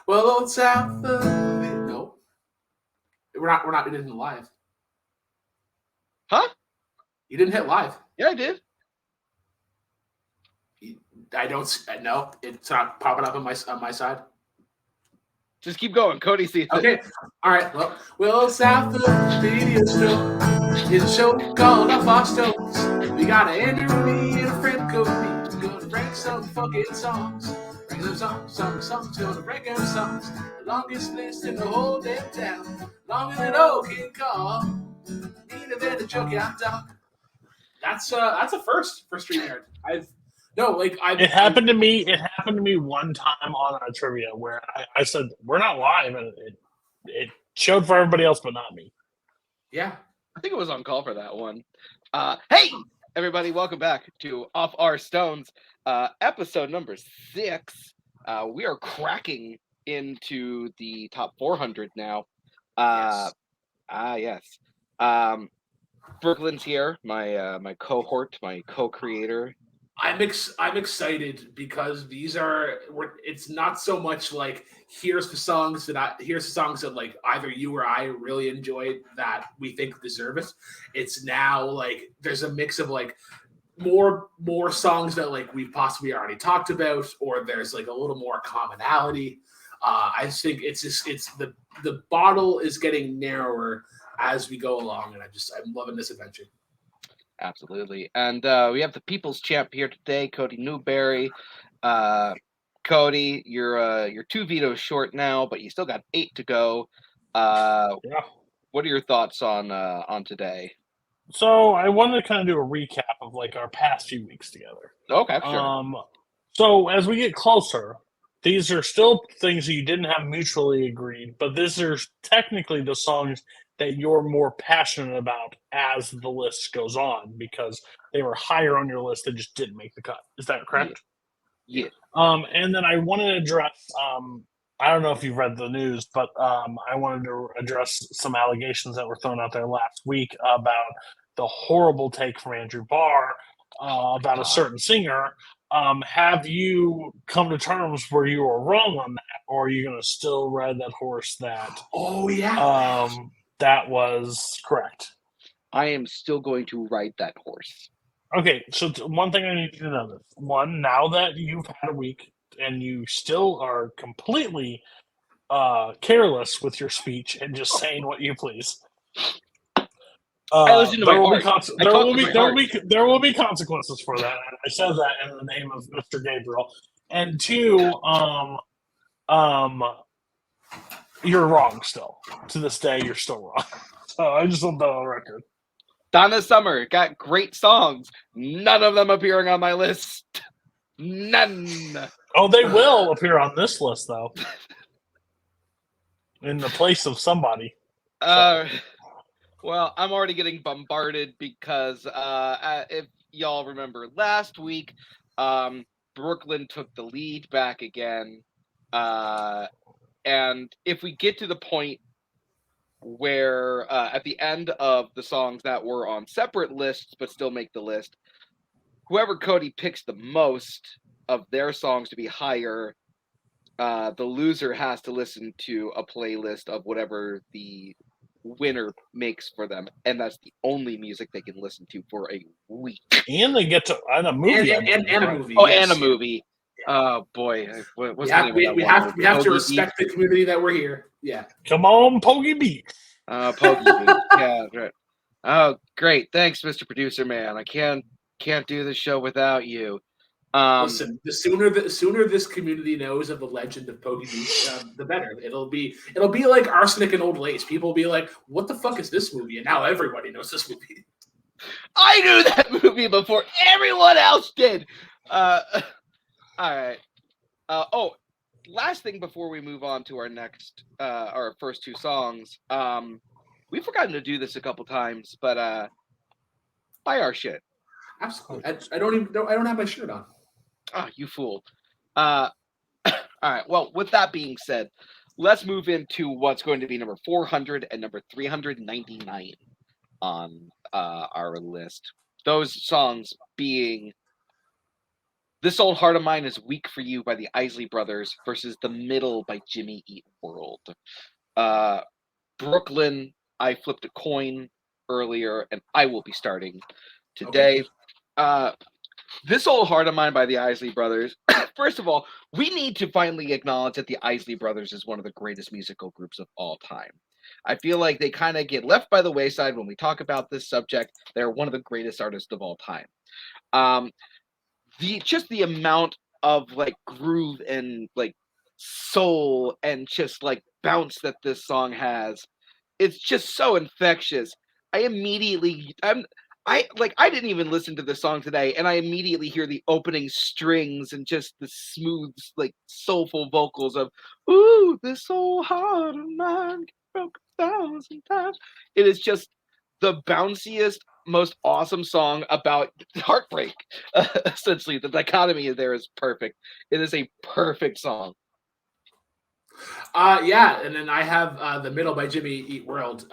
Well, old South of the no, we're not. We're not. We didn't hit live. Huh? You didn't hit live. Yeah, I did. I don't. No, it's not popping up on my side. Just keep going. Cody sees it. Okay. All right. Well, old South of the video store is a show called Off Our Stones. We got an Andrew, me, and a friend Cody. We're gonna rank some fucking songs. Rank some songs. Gonna rank them songs. The longest list in the whole damn town. Longer than old King Kong. Neater than the junkyard dog. That's a first for StreamYard. It happened to me. It happened to me one time on a trivia where I said we're not live, and it showed for everybody else, but not me. Yeah, I think it was on call for that one. Hey, everybody, welcome back to Off Our Stones, episode number 6. We are cracking into the top 400 now. Yes. Brooklyn's here, my cohort, my co-creator. I'm excited because it's not so much like here's the songs that like either you or I really enjoyed that we think deserve it. It's now like there's a mix of like more songs that like we've possibly already talked about, or there's like a little more commonality. I just think it's the bottle is getting narrower as we go along, and I'm loving this adventure. Absolutely. And we have the people's champ here today, Cody Newberry. Cody, you're 2 vetoes short now, but you still got 8 to go. Yeah. What are your thoughts on today? So I wanted to kind of do a recap of like our past few weeks together. Okay, sure. So as we get closer, these are still things that you didn't have mutually agreed, but these are technically the songs that you're more passionate about as the list goes on because they were higher on your list that just didn't make the cut. Is that correct? Yeah. And then I wanted to address, I don't know if you've read the news, but I wanted to address some allegations that were thrown out there last week about the horrible take from Andrew Barr about a certain singer. Have you come to terms where you were wrong on that, or are you going to still ride that horse that? Oh yeah. That was correct. I am still going to ride that horse. Okay, so one thing I need you to know this. One, now that you've had a week and you still are completely careless with your speech and just saying what you please. I listen to there will be consequences for that. And I said that in the name of Mr. Gabriel. And 2, you're wrong still. To this day, you're still wrong. So I just want that on record. Donna Summer got great songs. None of them appearing on my list. None. Oh, they will appear on this list, though. In the place of somebody. Well, I'm already getting bombarded because if y'all remember last week, Brooklyn took the lead back again. And if we get to the point where at the end of the songs that were on separate lists but still make the list, whoever Cody picks the most of their songs to be higher, the loser has to listen to a playlist of whatever the winner makes for them, and that's the only music they can listen to for a week. And they get to a movie and a movie. Oh, yes. And a movie. Oh boy, what's the name of that we one? have to respect the community that we're here. Yeah. Come on, Poggy Beat. Poggy Beat. Yeah, right. Oh, great. Thanks, Mr. Producer Man. I can't do the show without you. Listen, the sooner this community knows of the legend of Poggy Beach, the better. It'll be like Arsenic and Old Lace. People will be like, "What the fuck is this movie?" And now everybody knows this movie. I knew that movie before everyone else did. All right. Last thing before we move on to our next, our first 2 songs. We've forgotten to do this a couple times, but buy our shit. Absolutely. I don't have my shirt on. Oh, you fool. All right. Well, with that being said, let's move into what's going to be number 400 and number 399 on our list. Those songs being This Old Heart of Mine is Weak for You by the Isley Brothers versus The Middle by Jimmy Eat World. Brooklyn, I flipped a coin earlier, and I will be starting today. Okay. This Old Heart of Mine by the Isley Brothers. First of all, we need to finally acknowledge that the Isley Brothers is one of the greatest musical groups of all time. I feel like they kind of get left by the wayside when we talk about this subject. They're one of the greatest artists of all time. The amount of like groove and like soul and just like bounce that this song has, it's just so infectious. I didn't even listen to the song today, and I immediately hear the opening strings and just the smooth, like soulful vocals of "Ooh, this old heart of mine broke 1,000 times." It is just the bounciest, most awesome song about heartbreak. Essentially, the dichotomy there is perfect. It is a perfect song. Yeah, and then I have The Middle by Jimmy Eat World.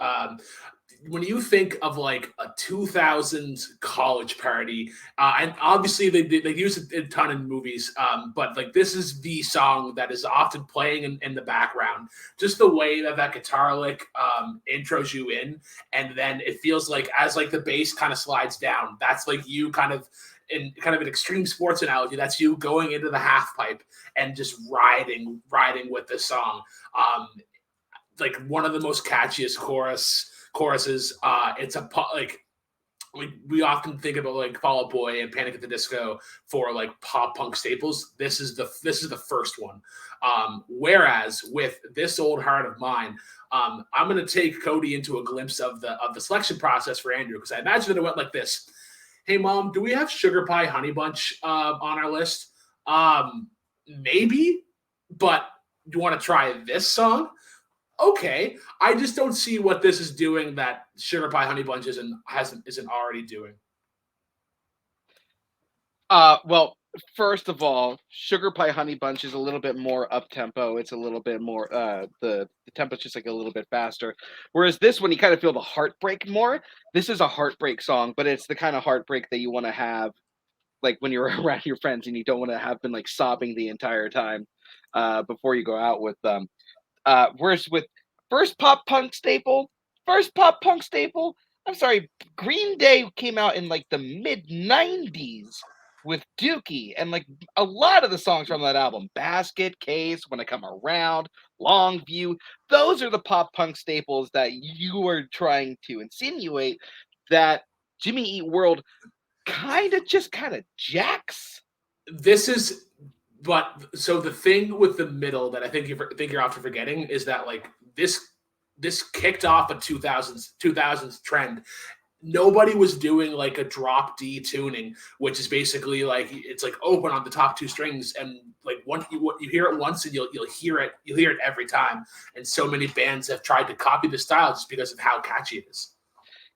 When you think of like a 2000s college party, and obviously they use it a ton in movies, but like this is the song that is often playing in the background. Just the way that guitar lick intros you in, and then it feels like as like the bass kind of slides down, that's like you kind of in kind of an extreme sports analogy, that's you going into the half pipe and just riding with this song. Like one of the most catchiest choruses. It's like we often think about like Fall Out Boy and Panic at the Disco for like pop punk staples. This is the first one. Whereas with This Old Heart of Mine, I'm going to take Cody into a glimpse of the selection process for Andrew, because I imagine that it went like this. Hey, Mom, do we have Sugar Pie Honey Bunch on our list? Maybe, but do you want to try this song? Okay, I just don't see what this is doing that Sugar Pie Honey Bunch isn't already doing. Well, first of all, Sugar Pie Honey Bunch is a little bit more up tempo. It's a little bit more the tempo's just like a little bit faster. Whereas this one, you kind of feel the heartbreak more. This is a heartbreak song, but it's the kind of heartbreak that you want to have like when you're around your friends and you don't want to have been like sobbing the entire time before you go out with them. Whereas with first pop punk staple, I'm sorry, Green Day came out in like the mid 90s with Dookie, and like a lot of the songs from that album, Basket Case, When I Come Around, Longview, those are the pop punk staples that you are trying to insinuate that Jimmy Eat World kind of jacks. This is, but so the thing with The Middle that I think you're often forgetting is that like this kicked off a 2000s trend. Nobody was doing like a drop D tuning, which is basically like it's like open on the top two strings, and like once you hear it once and you'll hear it every time. And so many bands have tried to copy the style just because of how catchy it is.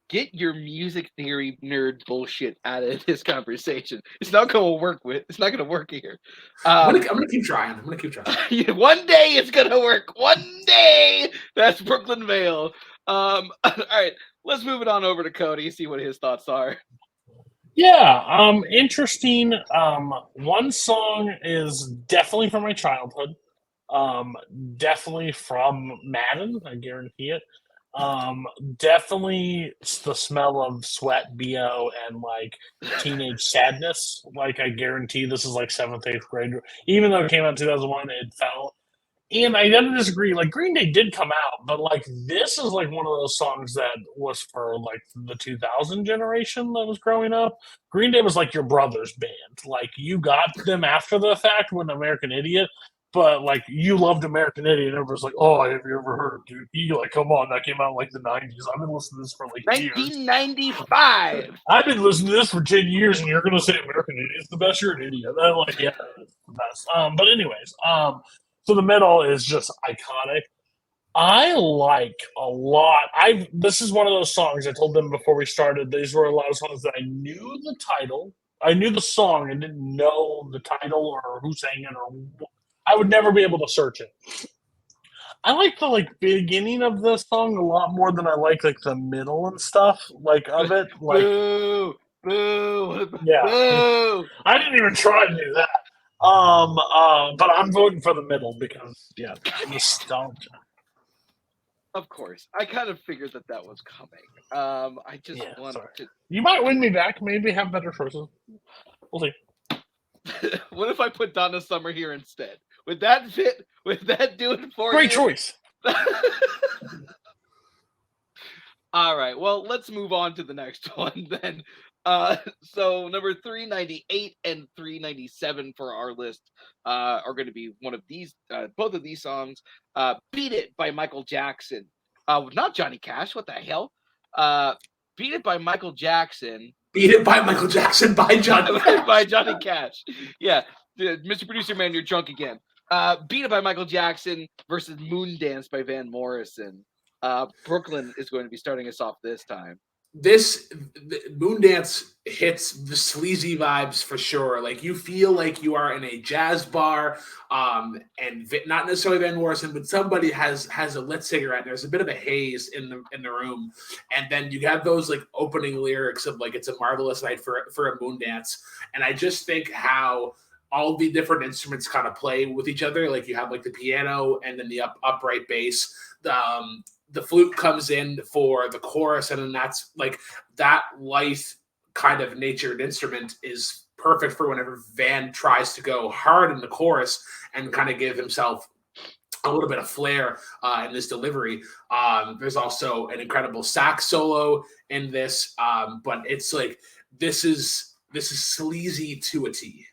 Get your music theory nerd bullshit out of this conversation. It's not going to work. It's not going to work here. I'm gonna keep trying. One day it's going to work. One day. That's Brooklyn Vale. All right, let's move it on over to Cody. See what his thoughts are. Yeah, interesting. One song is definitely from my childhood. Definitely from Madden. I guarantee it. Definitely the smell of sweat, BO, and like teenage sadness. Like I guarantee this is like 7th, 8th grade. Even though it came out in 2001, it fell. And I never disagree. Like Green Day did come out, but like this is like one of those songs that was for like the 2000 generation that was growing up. Green Day was like your brother's band. Like you got them after the fact when American Idiot. But like you loved American Idiot, and everyone's like, "Oh, have you ever heard of Dude?" You like, come on, that came out in like the '90s. I've been listening to this for like 1995. years. I've been listening to this for 10 years, and you're gonna say American Idiot's the best? You're an idiot. I'm like, yeah, it's the best. But anyways, so The Middle is just iconic. I like a lot. This is one of those songs I told them before we started. These were a lot of songs that I knew the title, I knew the song, and didn't know the title or who sang it or. I would never be able to search it. I like the like beginning of the song a lot more than I like the middle and stuff like of it. Like, Boo! Yeah. Boo! I didn't even try to do that. But I'm voting for the middle because nostalgia. Of course, I kind of figured that was coming. I just Yeah, want sorry. to. You might win me back. Maybe have better choices. We'll see. What if I put Donna Summer here instead? Would that fit? Would that do it for Great you? choice. All right. Well, let's move on to the next one then. So number 398 and 397 for our list are going to be one of these, both of these songs. "Beat It" by Michael Jackson. Not Johnny Cash. What the hell? "Beat It" by Michael Jackson. Beat It by Michael Jackson by Johnny Cash. By Johnny Cash. Yeah, Mr. Producer Man, you're drunk again. "Beat It" by Michael Jackson versus "Moondance" by Van Morrison. Brooklyn is going to be starting us off this time. Moondance hits the sleazy vibes for sure. Like you feel like you are in a jazz bar, and not necessarily Van Morrison, but somebody has a lit cigarette. And there's a bit of a haze in the room, and then you have those like opening lyrics of like it's a marvelous night for a moon dance. And I just think how all the different instruments kind of play with each other. Like you have like the piano and then the upright bass. The flute comes in for the chorus, and then that's like that light kind of natured instrument is perfect for whenever Van tries to go hard in the chorus and kind of give himself a little bit of flair in this delivery. There's also an incredible sax solo in this, but it's like this is sleazy to a T.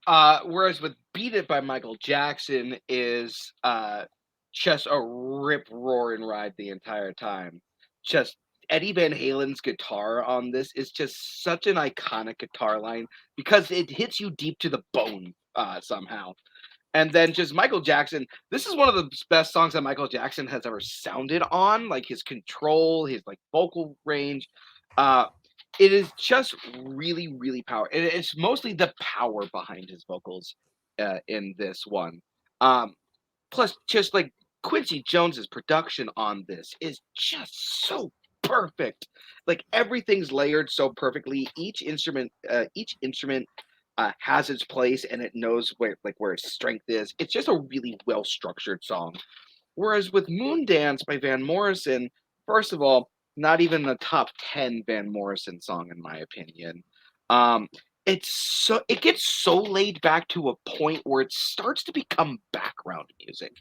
Whereas with "Beat It" by Michael Jackson is just a rip roaring ride the entire time. Just Eddie Van Halen's guitar on this is just such an iconic guitar line because it hits you deep to the bone somehow. And then just Michael Jackson, this is one of the best songs that Michael Jackson has ever sounded on, like his control, his like vocal range. It is just really, really powerful. And it's mostly the power behind his vocals in this one. Plus, just like Quincy Jones's production on this is just so perfect. Like everything's layered so perfectly. Each instrument has its place and it knows where its strength is. It's just a really well structured song. Whereas with "Moondance" by Van Morrison, first of all, not even the top 10 Van Morrison song in my opinion. It gets so laid back to a point where it starts to become background music.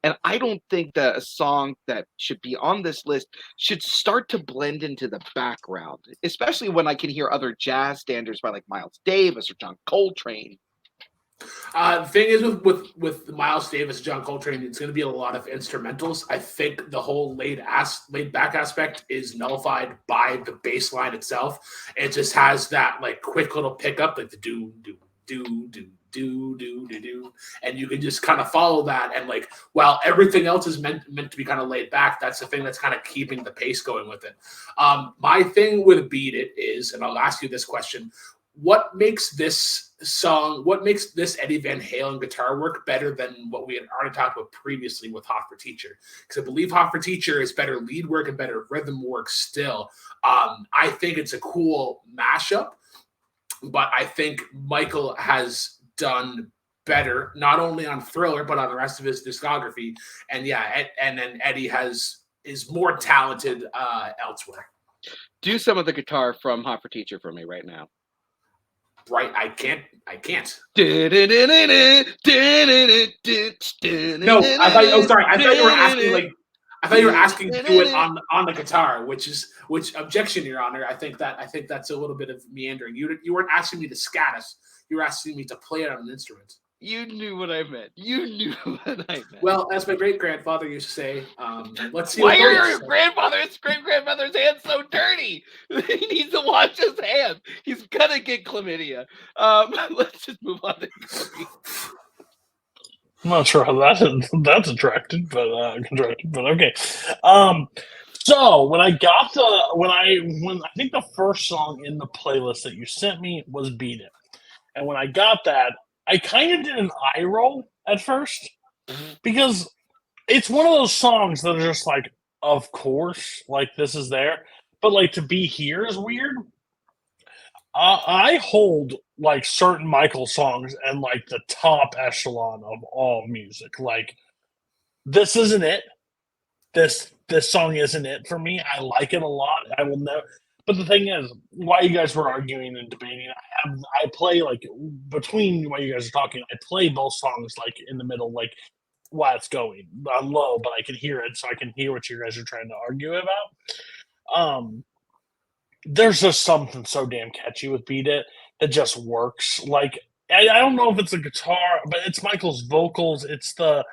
And I don't think that a song that should be on this list should start to blend into the background, especially when I can hear other jazz standards by like Miles Davis or John Coltrane. The thing is with Miles Davis, John Coltrane, it's going to be a lot of instrumentals. I think the whole laid back aspect is nullified by the bass line itself. It just has that like quick little pickup, like the do do do do do do do do, and you can just kind of follow that. And like while everything else is meant to be kind of laid back, that's the thing that's kind of keeping the pace going with it. My thing with "Beat It" is, and I'll ask you this question: what makes this Eddie Van Halen guitar work better than what we had already talked about previously with "Hot for Teacher"? Because I believe "Hot for Teacher" is better lead work and better rhythm work still. I think it's a cool mashup, but I think Michael has done better, not only on Thriller, but on the rest of his discography. And yeah, and then Eddie is more talented elsewhere. Do some of the guitar from "Hot for Teacher" for me right now. Right, I can't. No, I thought. Oh, sorry. I thought you were asking to do it on the guitar, which objection, Your Honor. I think that's a little bit of meandering. You weren't asking me to scat us. You were asking me to play it on an instrument. You knew what I meant. Well, as my great grandfather used to say, let's see. Why are your great grandfather's hands so dirty? He needs to wash his hands. He's gonna get chlamydia. Let's just move on to Cody. I'm not sure how that's contracted, but okay. So when I think the first song in the playlist that you sent me was "Beat It," and when I got that, I kind of did an eye roll at first because it's one of those songs that are just like, of course, like this is there, but like to be here is weird. I hold like certain Michael songs and like the top echelon of all music. Like this isn't it. This song isn't it for me. I like it a lot. I will never. But the thing is, while you guys were arguing and debating, I play like between while you guys are talking, I play both songs like in the middle, like while it's going on low, but I can hear it, so I can hear what you guys are trying to argue about. There's just something so damn catchy with "Beat It" that just works. Like I don't know if it's a guitar, but it's Michael's vocals. It's the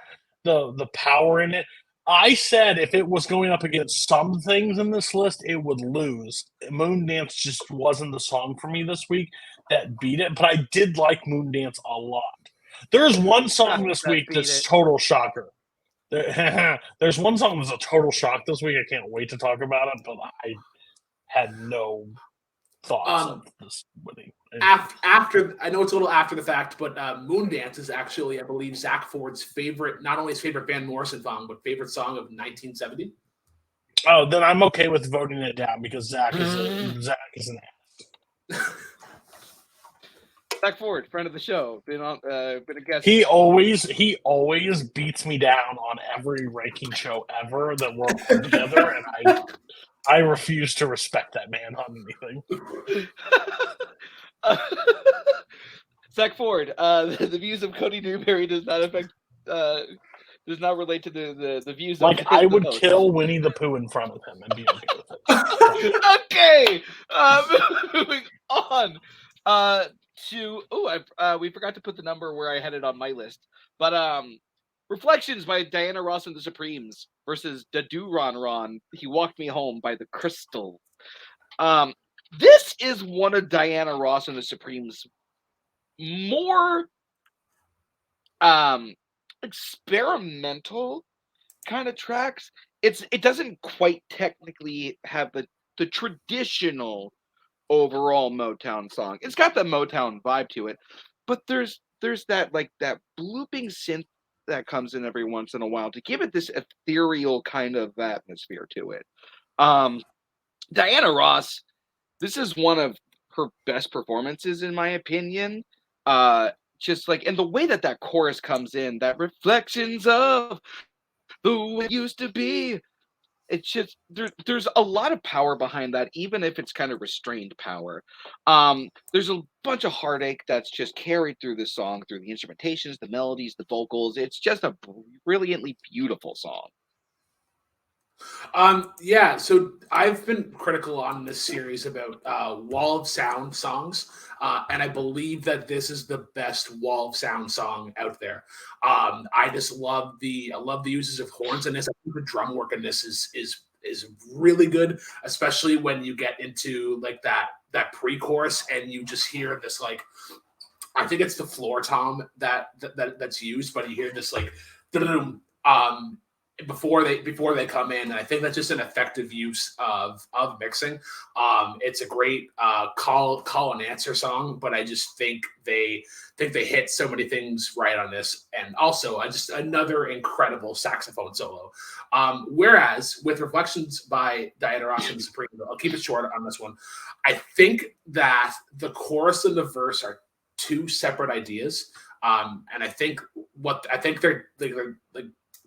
power in it. I said if it was going up against some things in this list, it would lose. Moondance just wasn't the song for me this week that beat it, but I did like Moondance a lot. There's one song this That week beat that's it. total shocker. There's one song that's a total shock this week. I can't wait to talk about it, but I had no thoughts of this winning. After I know it's a little after the fact, but Moondance is actually, I believe, Zach Ford's favorite, not only his favorite Van Morrison song, but favorite song of 1970. Oh, then I'm okay with voting it down because Zach is an ass. Zach Ford, friend of the show, been a guest. He always beats me down on every ranking show ever that we're on together, and I refuse to respect that man on anything. Zach Ford, the views of Cody Newberry does not affect, does not relate to the views. Like of I would host. kill Winnie the Pooh in front of him and be okay with it. Okay, moving on. We forgot to put the number where I had it on my list, but Reflections by Diana Ross and the Supremes versus Da Do Ron Ron. He Walked Me Home by the Crystal. This is one of Diana Ross and the Supremes' more experimental kind of tracks. It doesn't quite technically have the traditional overall Motown song. It's got the Motown vibe to it, but there's that like that blooping synth that comes in every once in a while to give it this ethereal kind of atmosphere to it. Diana Ross, this is one of her best performances in my opinion. Just like, and the way that chorus comes in, that reflections of the way it used to be, it's just there's a lot of power behind that, even if it's kind of restrained power. There's a bunch of heartache that's just carried through this song, through the instrumentations, the melodies, the vocals. It's just a brilliantly beautiful song. Yeah, so I've been critical on this series about wall of sound songs, and I believe that this is the best wall of sound song out there. I just love the uses of horns in this. I think the drum work in this is really good, especially when you get into like that pre-chorus and you just hear this like, I think it's the floor tom that's used, but you hear this like before they come in, and I think that's just an effective use of mixing. It's a great call and answer song, but I just think they hit so many things right on this, and also just another incredible saxophone solo. Whereas with Reflections by Diana Ross and the Supremes, I'll keep it short on this one. I think that the chorus and the verse are two separate ideas, and I think they're like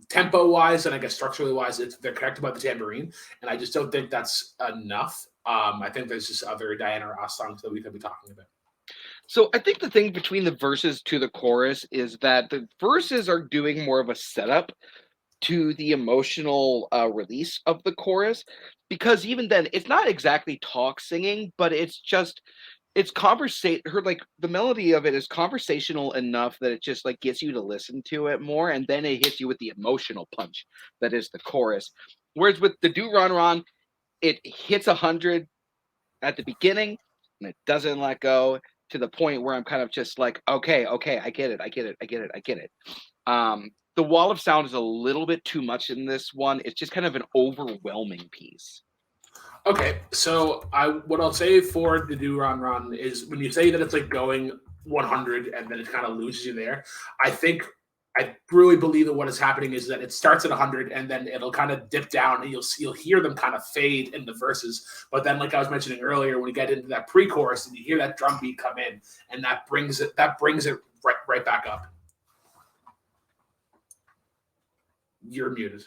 tempo wise and I guess structurally wise, they're connected by the tambourine, and I just don't think that's enough. I think there's just other Diana Ross songs that we could be talking about. So I think the thing between the verses to the chorus is that the verses are doing more of a setup to the emotional release of the chorus, because even then it's not exactly talk singing, but it's like the melody of it is conversational enough that it just like gets you to listen to it more, and then it hits you with the emotional punch that is the chorus. Whereas with the Do Ron Ron, it hits 100 at the beginning and it doesn't let go, to the point where I'm kind of just like, okay, I get it. The wall of sound is a little bit too much in this one. It's just kind of an overwhelming piece. Okay, so what I'll say for the Do Ron Ron is when you say that it's like going 100 and then it kind of loses you there, I think I really believe that what is happening is that it starts at 100 and then it'll kind of dip down, and you'll hear them kind of fade in the verses. But then, like I was mentioning earlier, when you get into that pre-chorus and you hear that drum beat come in, and that brings it right back up. You're muted.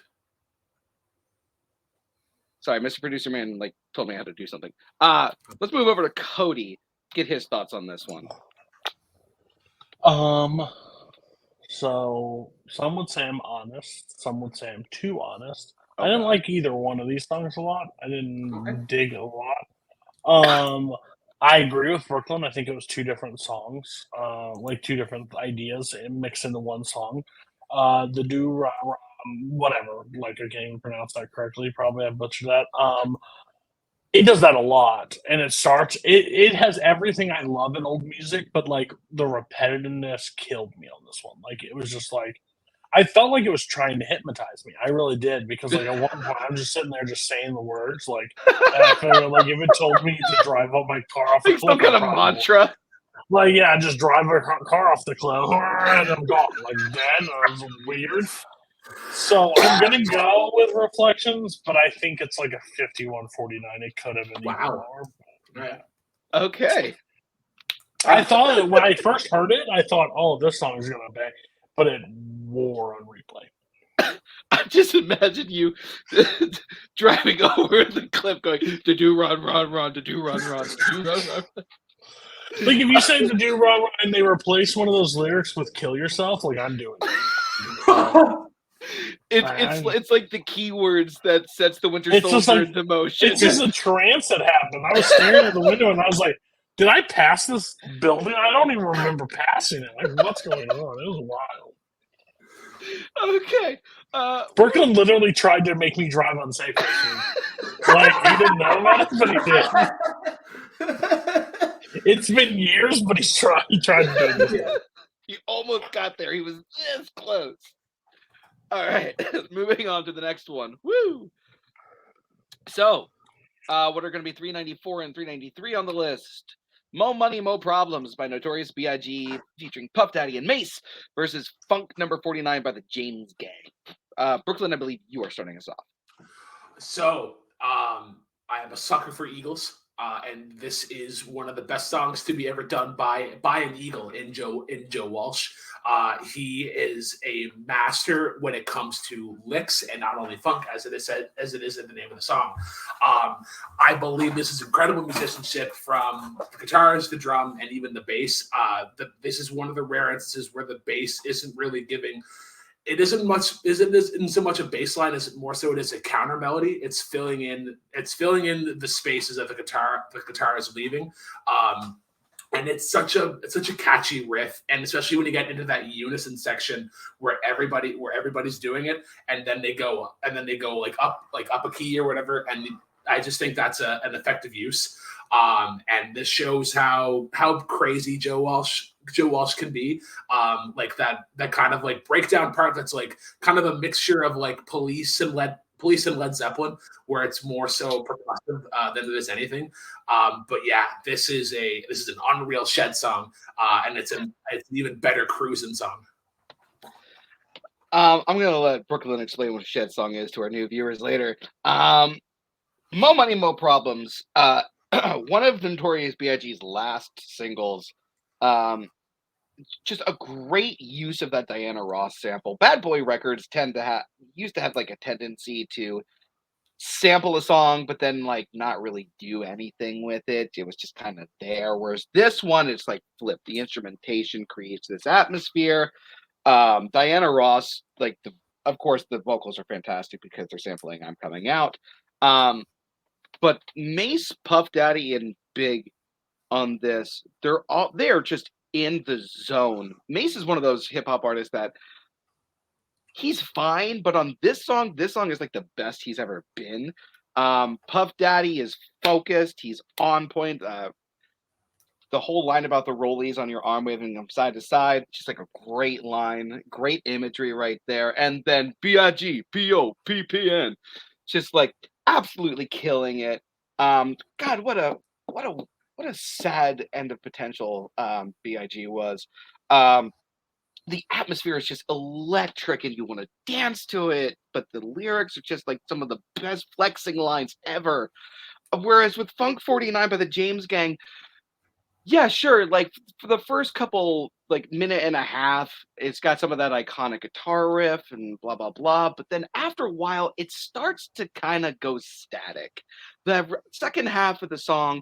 Sorry, Mr. Producer Man told me I had to do something. Let's move over to Cody. Get his thoughts on this one. So some would say I'm honest. Some would say I'm too honest. Oh, I didn't God. like either one of these songs a lot. I didn't dig a lot. I agree with Brooklyn. I think it was two different songs, like two different ideas mixed into one song. The do rah rah, whatever. Like I can't even pronounce that correctly. Probably I butchered that. It does that a lot, and it has everything I love in old music, but like the repetitiveness killed me on this one. Like it was just like I felt like it was trying to hypnotize me. I really did, because like at one point I'm just sitting there just saying the words, like, and I figured like if it told me to drive up my car off the Like cliff, some kind of mantra. like yeah, just drive my car off the cliff and I'm gone, like dead. That was weird. So I'm gonna go with Reflections, but I think it's like a 51-49. It could have been even lower. Right. Okay. I thought when I first heard it, I thought, "Oh, this song is gonna bang," but it wore on replay. I just imagine you driving over the cliff, going to do run, to do run, to do run. Like if you say to do run and they replace one of those lyrics with "kill yourself," like I'm doing it. It's like the keywords that sets the Winter Soldier into motion. It's just a trance that happened. I was staring at the window and I was like, "Did I pass this building? I don't even remember passing it. Like, what's going on?" It was wild. Okay. Brooklyn literally tried to make me drive unsafely. Like he didn't know that, but he did. It's been years, but he tried to do this. He almost got there. He was this close. All right, moving on to the next one. Woo! So, what are going to be 394 and 393 on the list? Mo Money, Mo Problems by Notorious B.I.G. featuring Puff Daddy and Mace versus Funk Number 49 by the James Gang. Brooklyn, I believe you are starting us off. So, I am a sucker for Eagles. And this is one of the best songs to be ever done by an Eagle in Joe Walsh. He is a master when it comes to licks and not only funk, as it is in the name of the song. I believe this is incredible musicianship from the guitars, the drum, and even the bass. This is one of the rare instances where the bass isn't really giving. It isn't so much a bass line as more so it is a counter melody. It's filling in the spaces that the guitar is leaving. And it's such a catchy riff, and especially when you get into that unison section where everybody's doing it, and then they go like up a key or whatever, and I just think that's an effective use. And this shows how crazy Joe Walsh can be. Like that kind of like breakdown part that's like kind of a mixture of like Police and Led Zeppelin, where it's more so percussive than it is anything. But yeah, this is an unreal Shed song, and it's an even better cruising song. I'm gonna let Brooklyn explain what a Shed song is to our new viewers later. Mo Money, Mo Problems. One of Notorious B.I.G.'s last singles. Just a great use of that Diana Ross sample. Bad Boy Records used to have like a tendency to sample a song, but then like not really do anything with it. It was just kind of there. Whereas this one, it's like flipped. The instrumentation creates this atmosphere. Diana Ross, of course, the vocals are fantastic because they're sampling "I'm Coming Out." But Mace, Puff Daddy, and Big on this, they're just in the zone. Mace is one of those hip hop artists that he's fine, but on this song is like the best he's ever been. Puff Daddy is focused. He's on point. The whole line about the rollies on your arm waving them side to side, just like a great line, great imagery right there. And then B.I.G., P.O.P.P.N. just like absolutely killing it. God, what a sad end of potential B.I.G. was. the atmosphere is just electric and you want to dance to it, but the lyrics are just like some of the best flexing lines ever. Whereas with Funk 49 by the James Gang, yeah, sure, like for the first couple like minute and a half, it's got some of that iconic guitar riff and blah blah blah, but then after a while it starts to kind of go static. The second half of the song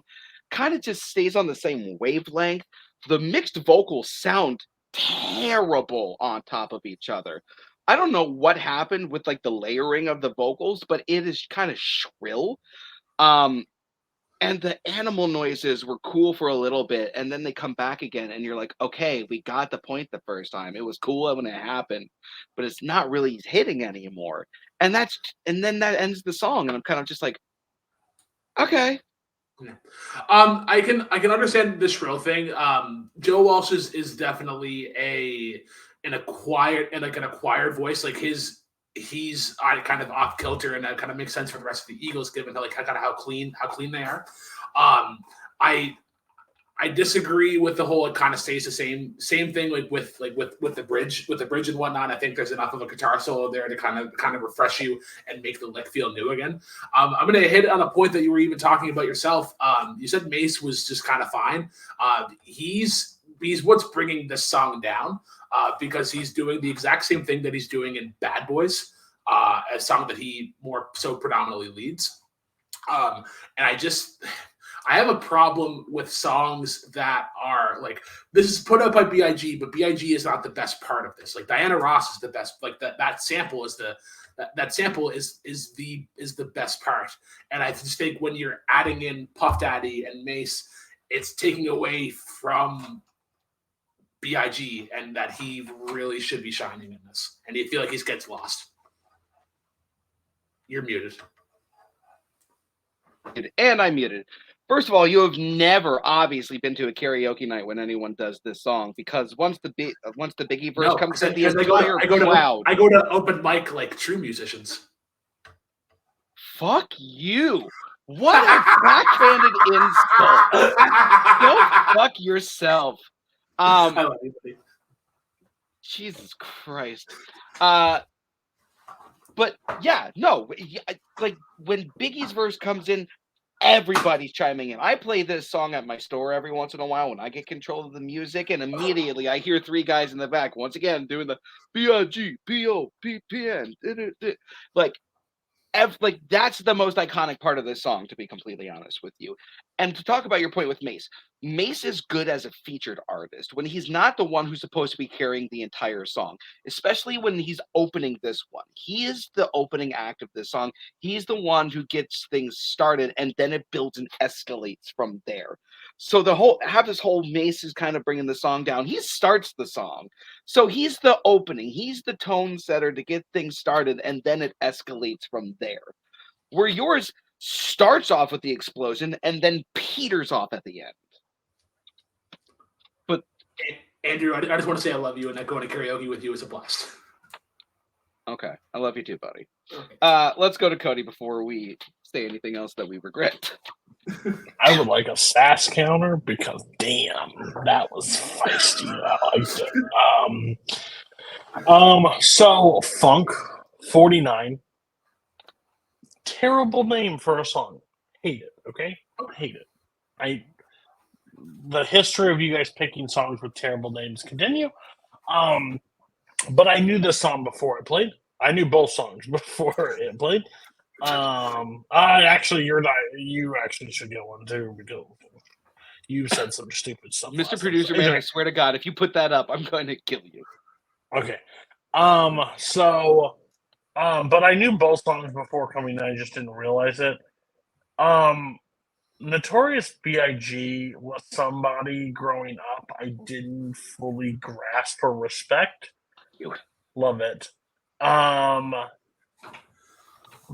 kind of just stays on the same wavelength. The mixed vocals sound terrible on top of each other. I don't know what happened with like the layering of the vocals, but it is kind of shrill. Um, and the animal noises were cool for a little bit, and then they come back again, and you're like, okay, we got the point the first time. It was cool when it happened, but it's not really hitting anymore. And then that ends the song, and I'm kind of just like, okay. Yeah. I can understand the shrill thing. Joe Walsh is definitely an acquired voice. Like he's kind of off kilter, and that kind of makes sense for the rest of the Eagles, given like kind of how clean they are. I disagree with the whole. It kind of stays the same thing like with the bridge and whatnot. I think there's enough of a guitar solo there to kind of refresh you and make the lick feel new again. I'm gonna hit on a point that you were even talking about yourself. You said Mace was just kind of fine. He's what's bringing this song down because he's doing the exact same thing that he's doing in Bad Boys, a song that he more so predominantly leads. And I have a problem with songs that are like, this is put out by BIG, but BIG is not the best part of this. Like Diana Ross is the best. Like that sample is that sample is the best part. And I just think when you're adding in Puff Daddy and Mace, it's taking away from BIG, and that he really should be shining in this. And you feel like he gets lost. You're muted. And I muted. First of all, you have never obviously been to a karaoke night when anyone does this song, because once the Biggie verse comes in, the entire crowd. I go to open mic like true musicians. Fuck you! What a backhanded insult! Go fuck yourself. I love you, buddy. Jesus Christ. But yeah, no, like when Biggie's verse comes in, everybody's chiming in. I play this song at my store every once in a while when I get control of the music, and immediately I hear three guys in the back once again doing the BIG, POPPN. Like that's the most iconic part of this song, to be completely honest with you. And to talk about your point with Mace, Mace is good as a featured artist when he's not the one who's supposed to be carrying the entire song, especially when he's opening this one. He is the opening act of this song. He's the one who gets things started, and then it builds and escalates from there. So this whole Mace is kind of bringing the song down. He starts the song. So he's the opening. He's the tone setter to get things started, and then it escalates from there. Where yours starts off with the explosion and then peters off at the end. But Andrew, I just want to say I love you, and that going to karaoke with you is a blast. Okay, I love you too, buddy. Okay. Let's go to Cody before we say anything else that we regret. I would like a sass counter because damn, that was feisty. I liked it. So Funk 49, terrible name for a song. Hate it. Okay, hate it. The history of you guys picking songs with terrible names continue. But I knew this song before it played. I knew both songs before it played. You actually should get one too because you said some stupid stuff. Mr. Producer Man, I swear to God, if you put that up, I'm going to kill you. Okay. But I knew both songs before coming in. I just didn't realize it. Notorious B.I.G. was somebody growing up I didn't fully grasp or respect. Love it.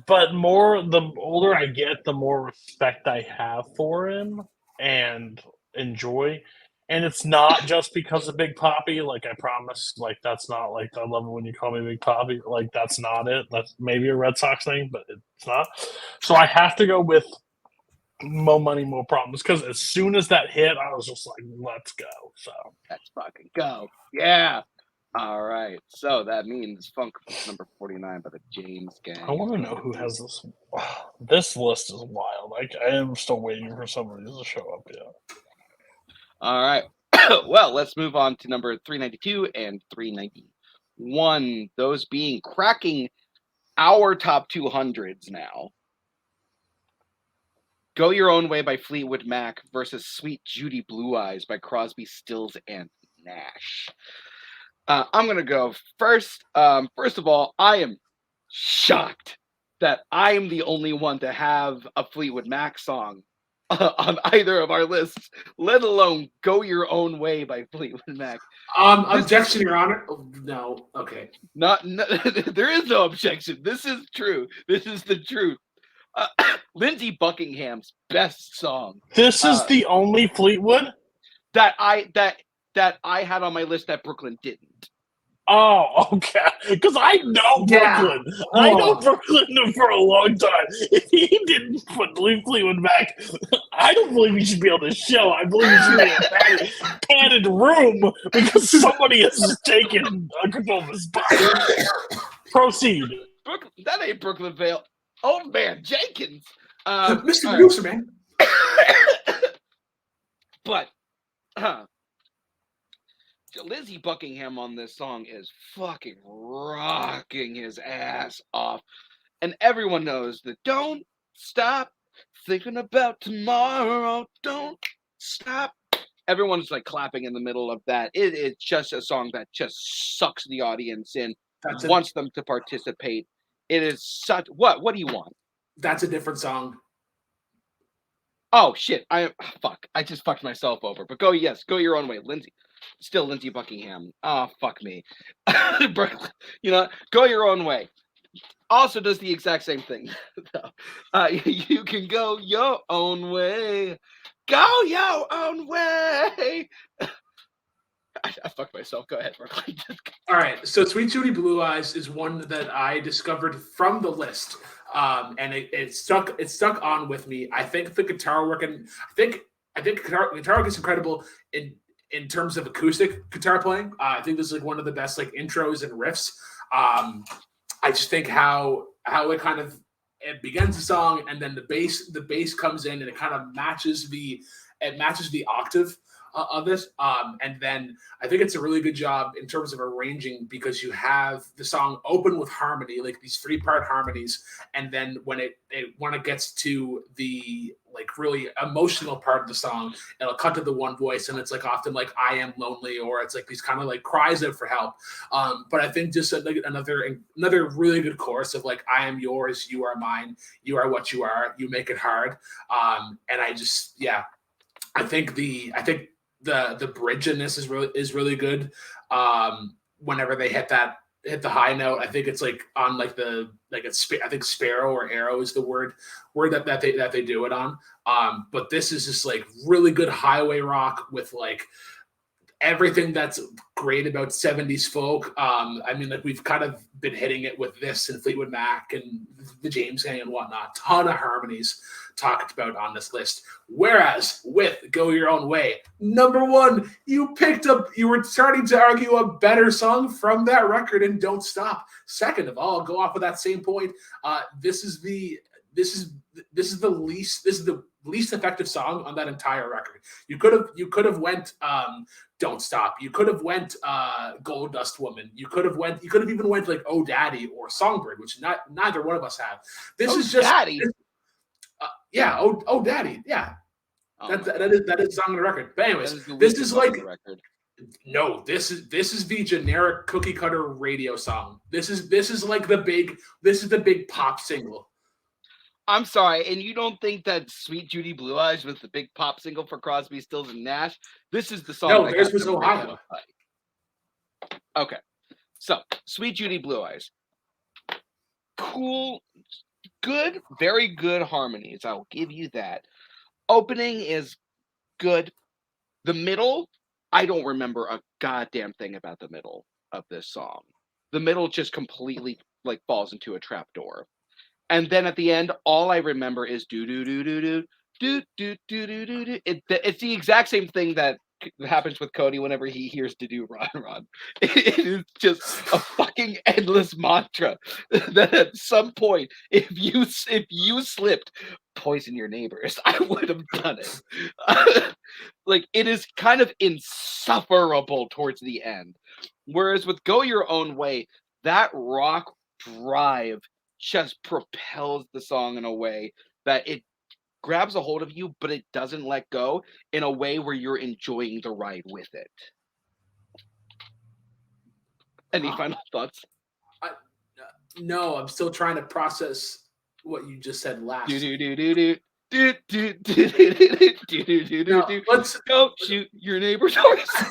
But the older I get, the more respect I have for him and enjoy. And it's not just because of Big Papi. Like, I promise, like, that's not, like, I love it when you call me Big Papi. Like, that's not it. That's maybe a Red Sox thing, but it's not. So I have to go with Mo Money, Mo Problems, because as soon as that hit, I was just like, let's go. So let's fucking go. Yeah. All right. So that means Funk was number 49 by the James Gang. I want to know who has this. This list is wild. I am still waiting for some of these to show up. Yeah. All right. Well, let's move on to number 392 and 391. Those being cracking our top 200s now. Go Your Own Way by Fleetwood Mac versus Sweet Judy Blue Eyes by Crosby, Stills, and Nash. I'm going to go first. First of all, I am shocked that I am the only one to have a Fleetwood Mac song on either of our lists, let alone Go Your Own Way by Fleetwood Mac. Objection, Your Honor. Oh, no. Okay. No, there is no objection. This is true. This is the truth. Lindsey Buckingham's best song. This is the only Fleetwood that I had on my list that Brooklyn didn't. Oh, okay. Because I know Brooklyn. Yeah. I know Brooklyn for a long time. If he didn't put Fleetwood Mac, I don't believe he should be on the show. I believe he should be in a padded room because somebody has taken control of his body. Proceed. Brooklyn, that ain't Brooklyn Vale. Old man Jenkins. Mr. Producer, man. But Lindsey Buckingham on this song is fucking rocking his ass off. And everyone knows that don't stop thinking about tomorrow. Don't stop. Everyone's like clapping in the middle of that. It's just a song that just sucks the audience in, wants them to participate. It is such. What do you want? That's a different song. Oh shit! Fuck! I just fucked myself over. But go your own way, Lindsey. Still Lindsey Buckingham. Oh fuck me. Go your own way. Also does the exact same thing. You can go your own way. Go your own way. I fucked myself. Go ahead, Brooklyn. All right. So Sweet Judy Blue Eyes is one that I discovered from the list. And it stuck on with me. I think the guitar work, and I think guitar work is incredible in terms of acoustic guitar playing. I think this is like one of the best like intros and riffs. I just think how it kind of it begins the song, and then the bass comes in, and it kind of matches the octave of this. And then I think it's a really good job in terms of arranging, because you have the song open with harmony, like these 3-part harmonies. And then when it gets to the like really emotional part of the song, it'll cut to the one voice, and it's like often like I am lonely, or it's like these kind of like cries out for help. But I think just like another really good chorus of like, I am yours, you are mine, you are what you are, you make it hard. And I just, yeah, I think the bridge in this is really good. Whenever they hit the high note, I think it's like on like I think sparrow or arrow is the word that they do it on. But this is just like really good highway rock with like everything that's great about 70s folk. I mean, like we've kind of been hitting it with this and Fleetwood Mac and the James Gang and whatnot. Ton of harmonies talked about on this list. Whereas with Go Your Own Way, number one, you were starting to argue a better song from that record and Don't Stop. Second of all, go off of that same point. This is the least effective song on that entire record. You could have went Don't Stop. You could have went Gold Dust Woman. You could have even went like Oh Daddy or Songbird, which neither one of us have. This is just Daddy. Yeah, oh Daddy, yeah. That is a song on the record. But anyways, this is like no, this is the generic cookie cutter radio song. This is like the big pop single. I'm sorry, and you don't think that Sweet Judy Blue Eyes was the big pop single for Crosby, Stills, and Nash? This is the song. No, theirs was Ohio. Okay, so Sweet Judy Blue Eyes, cool, good, very good harmonies. I'll give you that. Opening is good. The middle, I don't remember a goddamn thing about the middle of this song. The middle just completely like falls into a trap door. And then at the end, all I remember is do do do do do do do do do do. It's the exact same thing that happens with Cody whenever he hears to do Ron Ron. It is just a fucking endless mantra that at some point, if you slipped, poison your neighbors, I would have done it. Like, it is kind of insufferable towards the end. Whereas with Go Your Own Way, that rock drive just propels the song in a way that it grabs a hold of you, but it doesn't let go in a way where you're enjoying the ride with it. Any final thoughts? No, I'm still trying to process what you just said last. Let's go shoot your neighbor's horse.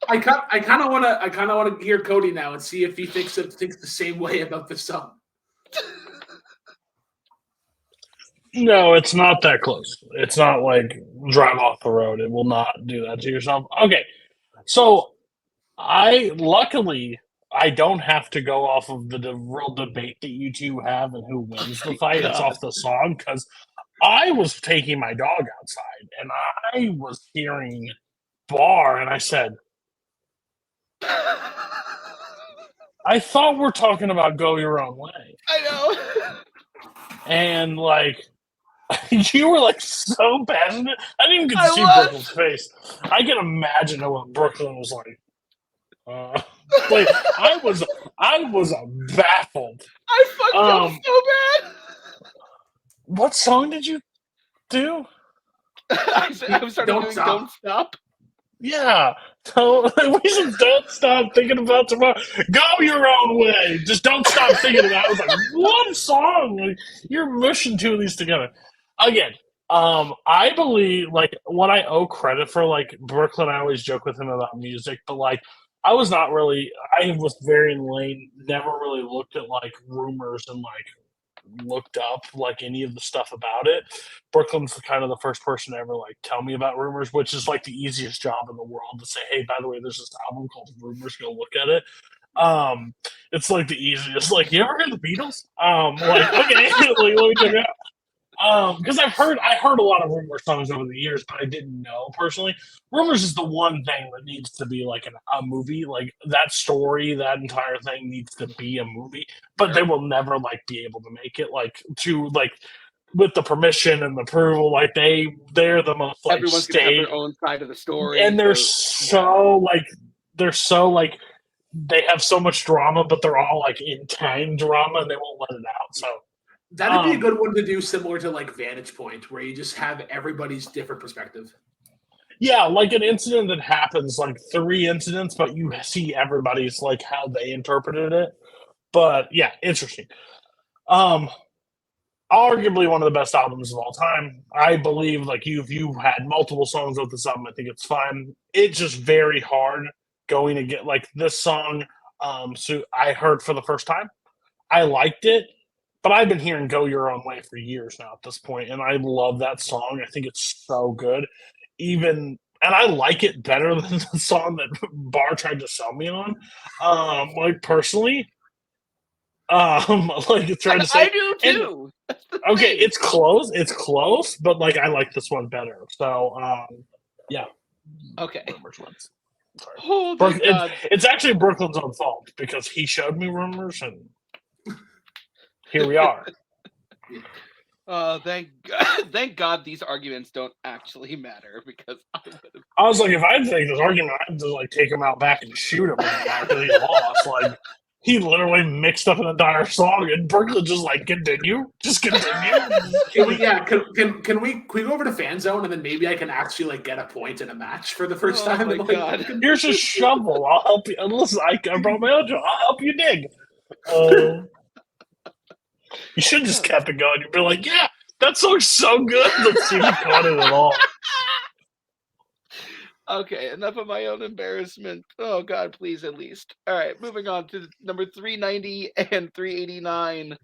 I kind of want to hear Cody now and see if he thinks the same way about the song. No, it's not that close. It's not like drive off the road. It will not do that to yourself. Okay, so luckily I don't have to go off of the real debate that you two have and who wins the fight. It's off the song because I was taking my dog outside and I was hearing Bar and I said, I thought we're talking about Go Your Own Way. I know. And like, you were like so passionate. I didn't even get to see Brooklyn's face. I can imagine what Brooklyn was like. Like I was baffled. I fucked up so bad. What song did you do? I was starting doing Don't Stop. Yeah. Don't stop thinking about tomorrow. Go your own way. Just don't stop thinking about it. I was like, what song? Like, you're mushing two of these together. Again, I believe like what I owe credit for, like Brooklyn, I always joke with him about music, but like I was very in lane, never really looked at like rumors and like looked up like any of the stuff about it. Brooklyn's kind of the first person to ever like tell me about rumors, which is like the easiest job in the world to say, hey, by the way, there's this album called Rumors, go look at it. It's like the easiest. Like, you ever heard the Beatles? Like, okay, like, let me check it out. Because I heard a lot of Rumor songs over the years, but I didn't know personally. Rumors is the one thing that needs to be like a movie. Like that story, that entire thing needs to be a movie. But they will never like be able to make it like to like with the permission and the approval. Like they're the most like everyone's gonna have their own side of the story, and they're so like they have so much drama, but they're all like in time drama, and they won't let it out. So. That'd be a good one to do, similar to like Vantage Point, where you just have everybody's different perspective. Yeah, like an incident that happens, like 3 incidents, but you see everybody's like how they interpreted it. But yeah, interesting. Arguably one of the best albums of all time. I believe like you had multiple songs with this album, I think it's fine. It's just very hard going to get like this song. So I heard for the first time. I liked it. But I've been hearing Go Your Own Way for years now at this point, and I love that song. I think it's so good. And I like it better than the song that Bar tried to sell me on. Like, personally. Like, it's trying to say. I do, too. Okay, it's close, but, like, I like this one better. So, yeah. Okay. Sorry. Oh, God. It's actually Brooklyn's own fault, because he showed me Rumors, and here we are. Thank God these arguments don't actually matter, because I was like, if I had to take this argument, I'd have to like take him out back and shoot him because he lost. Like he literally mixed up an entire song, and Brooklyn just like continue. Can we go over to Fan Zone and then maybe I can actually like get a point in a match for the first time? Oh my God! Here's a shovel. I'll help you. Listen, I brought my own shovel. I'll help you dig. You should have just kept it going. You'd be like, yeah, that song's so good. Let's see if you caught it at all. Okay, enough of my own embarrassment. Oh, God, please, at least. All right, moving on to number 390 and 389.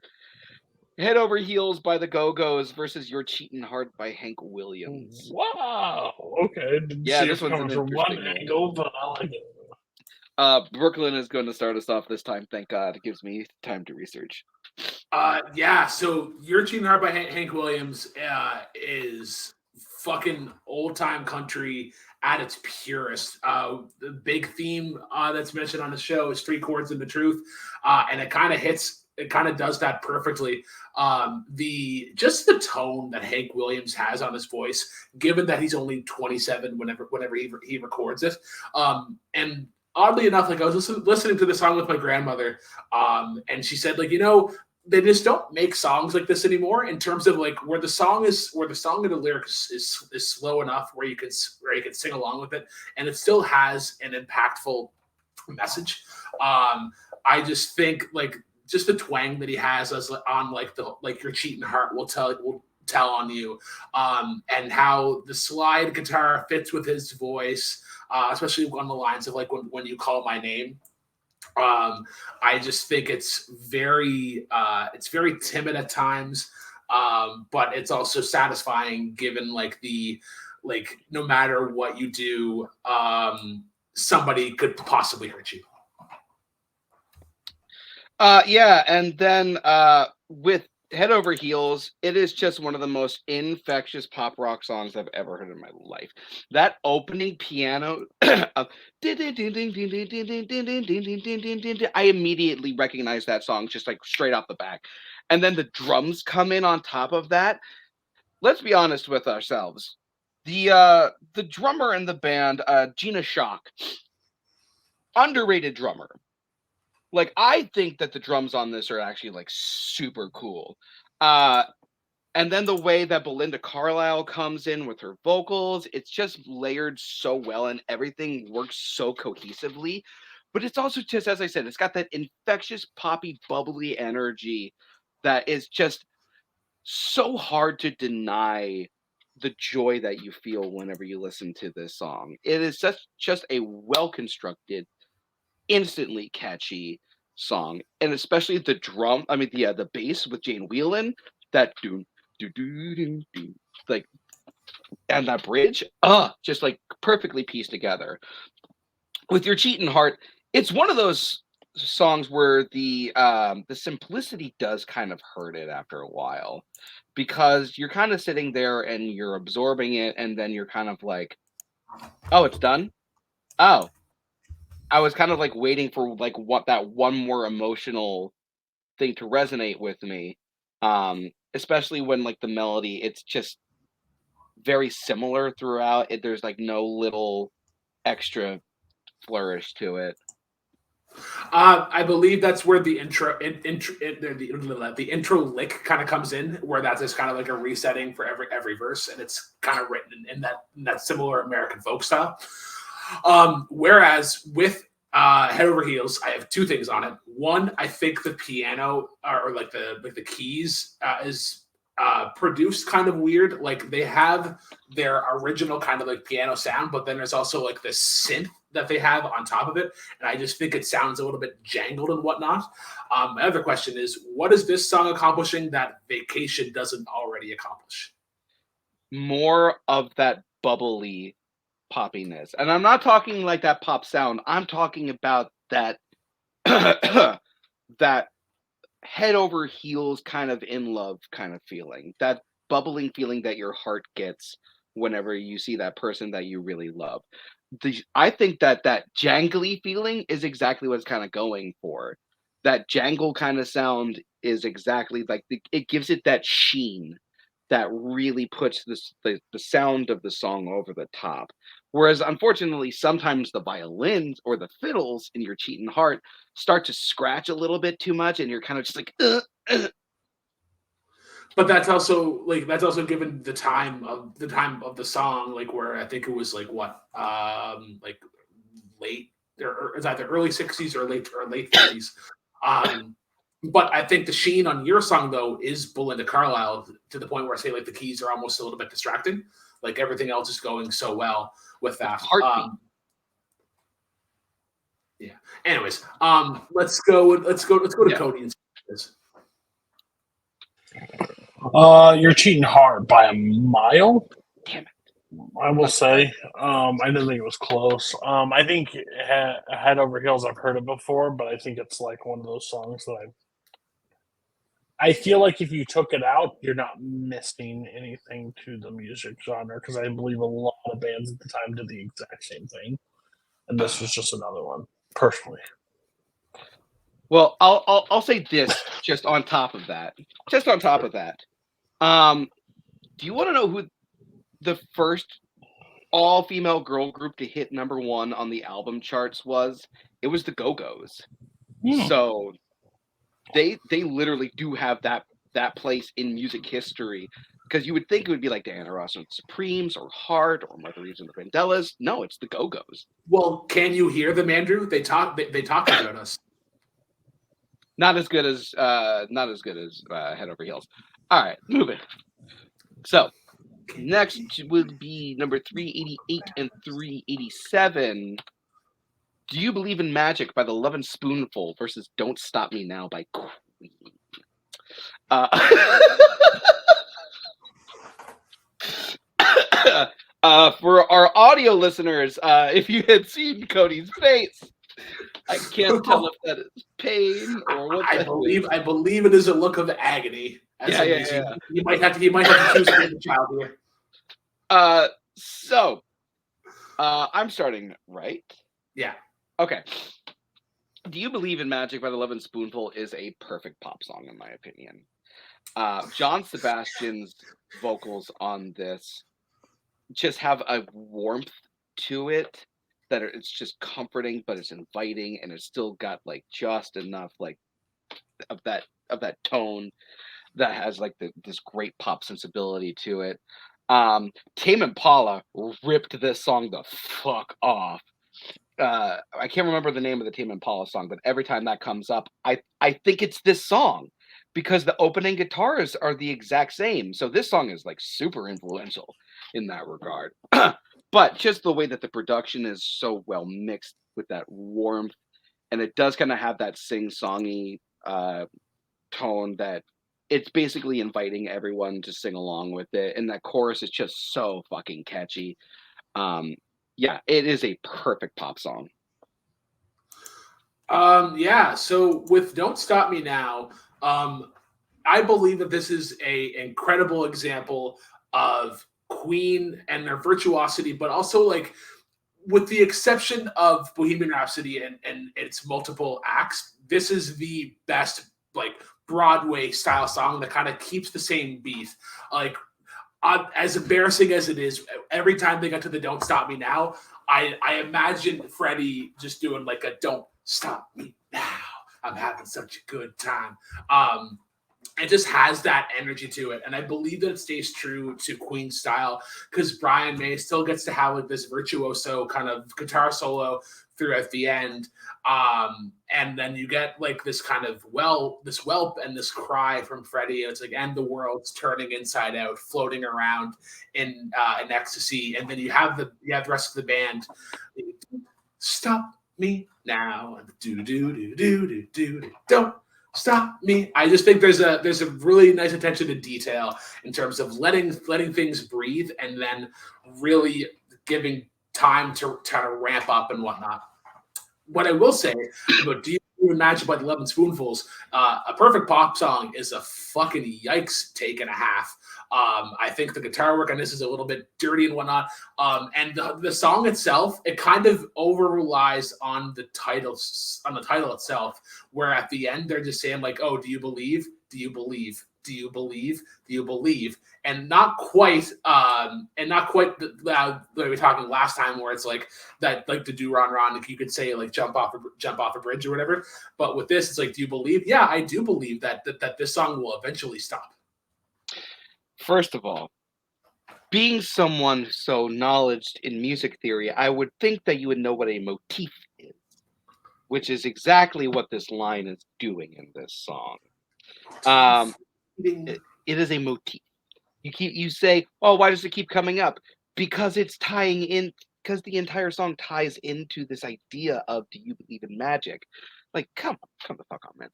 Head Over Heels by the Go-Go's versus You're Cheating Hard by Hank Williams. Wow. Okay. Didn't see this it one's coming from one angle, but I like it. Brooklyn is going to start us off this time. Thank God. It gives me time to research. So You're Cheating Hard by Hank Williams is fucking old time country at its purest. The big theme that's mentioned on the show is three chords and the truth, and it kind of hits. It kind of does that perfectly. The tone that Hank Williams has on his voice, given that he's only 27 whenever he records it, and oddly enough, like I was listening to the song with my grandmother, and she said, like, they just don't make songs like this anymore, in terms of like where the song and the lyrics is slow enough where you can sing along with it, and it still has an impactful message. I just think like just the twang that he has on like your cheating heart will tell on you, and how the slide guitar fits with his voice, especially on the lines of like when you call my name. I just think it's very timid at times, but it's also satisfying, given like no matter what you do, somebody could possibly hurt you. Yeah, and then with Head Over Heels, it is just one of the most infectious pop rock songs I've ever heard in my life. That opening piano, I immediately recognize that song just like straight off the back. And then the drums come in on top of that. Let's be honest with ourselves. The drummer in the band, Gina Shock, underrated drummer. Like, I think that the drums on this are actually like super cool. And then the way that Belinda Carlisle comes in with her vocals, it's just layered so well and everything works so cohesively. But it's also just, as I said, it's got that infectious, poppy, bubbly energy that is just so hard to deny the joy that you feel whenever you listen to this song. It is just a well-constructed, instantly catchy song, and especially the drum. I mean, the bass with Jane Whelan, that do like, and that bridge, just like perfectly pieced together. With Your Cheating Heart, it's one of those songs where the simplicity does kind of hurt it after a while, because you're kind of sitting there and you're absorbing it, and then you're kind of like, oh, it's done. Oh, I was kind of like waiting for like what that one more emotional thing to resonate with me. Especially when like the melody, it's just very similar throughout. There's like no little extra flourish to it. I believe that's where the intro lick kind of comes in, where that's just kind of like a resetting for every verse, and it's kind of written in that similar American folk style. Whereas with Head Over Heels, I have two things on it. One, I think the piano or like the keys is produced kind of weird. Like, they have their original kind of like piano sound, but then there's also like this synth that they have on top of it, and I just think it sounds a little bit jangled and whatnot. My other question is, what is this song accomplishing that Vacation doesn't already accomplish? More of that bubbly poppiness. And I'm not talking like that pop sound. I'm talking about that that head over heels kind of in love kind of feeling. That bubbling feeling that your heart gets whenever you see that person that you really love. I think that jangly feeling is exactly what it's kind of going for. That jangle kind of sound is exactly like it gives it that sheen that really puts the sound of the song over the top. Whereas, unfortunately, sometimes the violins or the fiddles in Your Cheating Heart start to scratch a little bit too much, and you're kind of just like, But that's also given the time of the song, like where I think it was like like late, or it's either early 60s or late 50s. But I think the sheen on your song though is Belinda Carlisle, to the point where I say like the keys are almost a little bit distracting. Like everything else is going so well with that. Yeah. Anyways, let's go to Yeah. Cody and see this. You're Cheating Hard by a mile. Damn it. I will say, I didn't think it was close. I think Head Over Heels, I've heard it before, but I think it's like one of those songs that I feel like if you took it out, you're not missing anything to the music genre because I believe a lot of bands at the time did the exact same thing, and this was just another one. Personally, Well, I'll say this just on top of that. Just on top of that. Do you want to know who the first all-female girl group to hit #1 on the album charts was? It was the Go-Go's. So they literally do have that place in music history, because you would think it would be like Diana Ross and the Supremes or Heart or Mother Reeves and the Vandellas. No, it's the Go-Go's. Well, can you hear them, Andrew? They talk about us. Not as good as Head Over Heels. All right, moving. So next would be number 388 and 387. Do You Believe in Magic by the Lovin' Spoonful versus Don't Stop Me Now by Queen. For our audio listeners, if you had seen Cody's face, I can't tell if that is pain or what. I believe it is a look of agony. Yeah. You might have to choose a child here. So I'm starting, right? Yeah. Okay. Do You Believe in Magic by the Lovin' Spoonful is a perfect pop song, in my opinion. John Sebastian's vocals on this just have a warmth to it that it's just comforting, but it's inviting, and it's still got like just enough like of that tone that has like this great pop sensibility to it. Tame Impala ripped this song the fuck off. I can't remember the name of the Tame Impala song, but every time that comes up, I think it's this song, because the opening guitars are the exact same. So this song is like super influential in that regard. But just the way that the production is so well mixed with that warmth, and it does kind of have that sing-songy tone that it's basically inviting everyone to sing along with it. And that chorus is just so fucking catchy. Yeah, it is a perfect pop song. Yeah. So with Don't Stop Me Now, I believe that this is a incredible example of Queen and their virtuosity, but also like, with the exception of Bohemian Rhapsody and its multiple acts, this is the best like Broadway style song that kind of keeps the same beat. Like, as embarrassing as it is, every time they got to the Don't Stop Me Now, I imagine Freddie just doing like a Don't Stop Me Now, I'm having such a good time. It just has that energy to it, and I believe that it stays true to Queen style, because Brian May still gets to have like this virtuoso kind of guitar solo throughout the end, and then you get like this kind of this whelp and this cry from Freddie, and it's like, and the world's turning inside out, floating around in ecstasy, and then you have the rest of the band. Stop me now, do do do do do do, don't stop me. I just think there's a really nice attention to detail in terms of letting things breathe, and then really giving time to kind of ramp up and whatnot. What I will say about Do You Imagine by the Lovin' Spoonfuls, a perfect pop song is a fucking yikes take and a half. I think the guitar work on this is a little bit dirty and whatnot. And the song itself, it kind of over relies on the title itself, where at the end they're just saying like, oh, do you believe? Do you believe? Do you believe? Do you believe? And not quite like we were talking last time, where it's like that, like the do ron, like you could say like jump off a bridge or whatever. But with this, it's like, do you believe? Yeah, I do believe that this song will eventually stop. First of all, being someone so knowledged in music theory, I would think that you would know what a motif is, which is exactly what this line is doing in this song. It is a motif. You say, oh, why does it keep coming up? Because it's tying in, because the entire song ties into this idea of, do you believe in magic? Like, come the fuck on, man.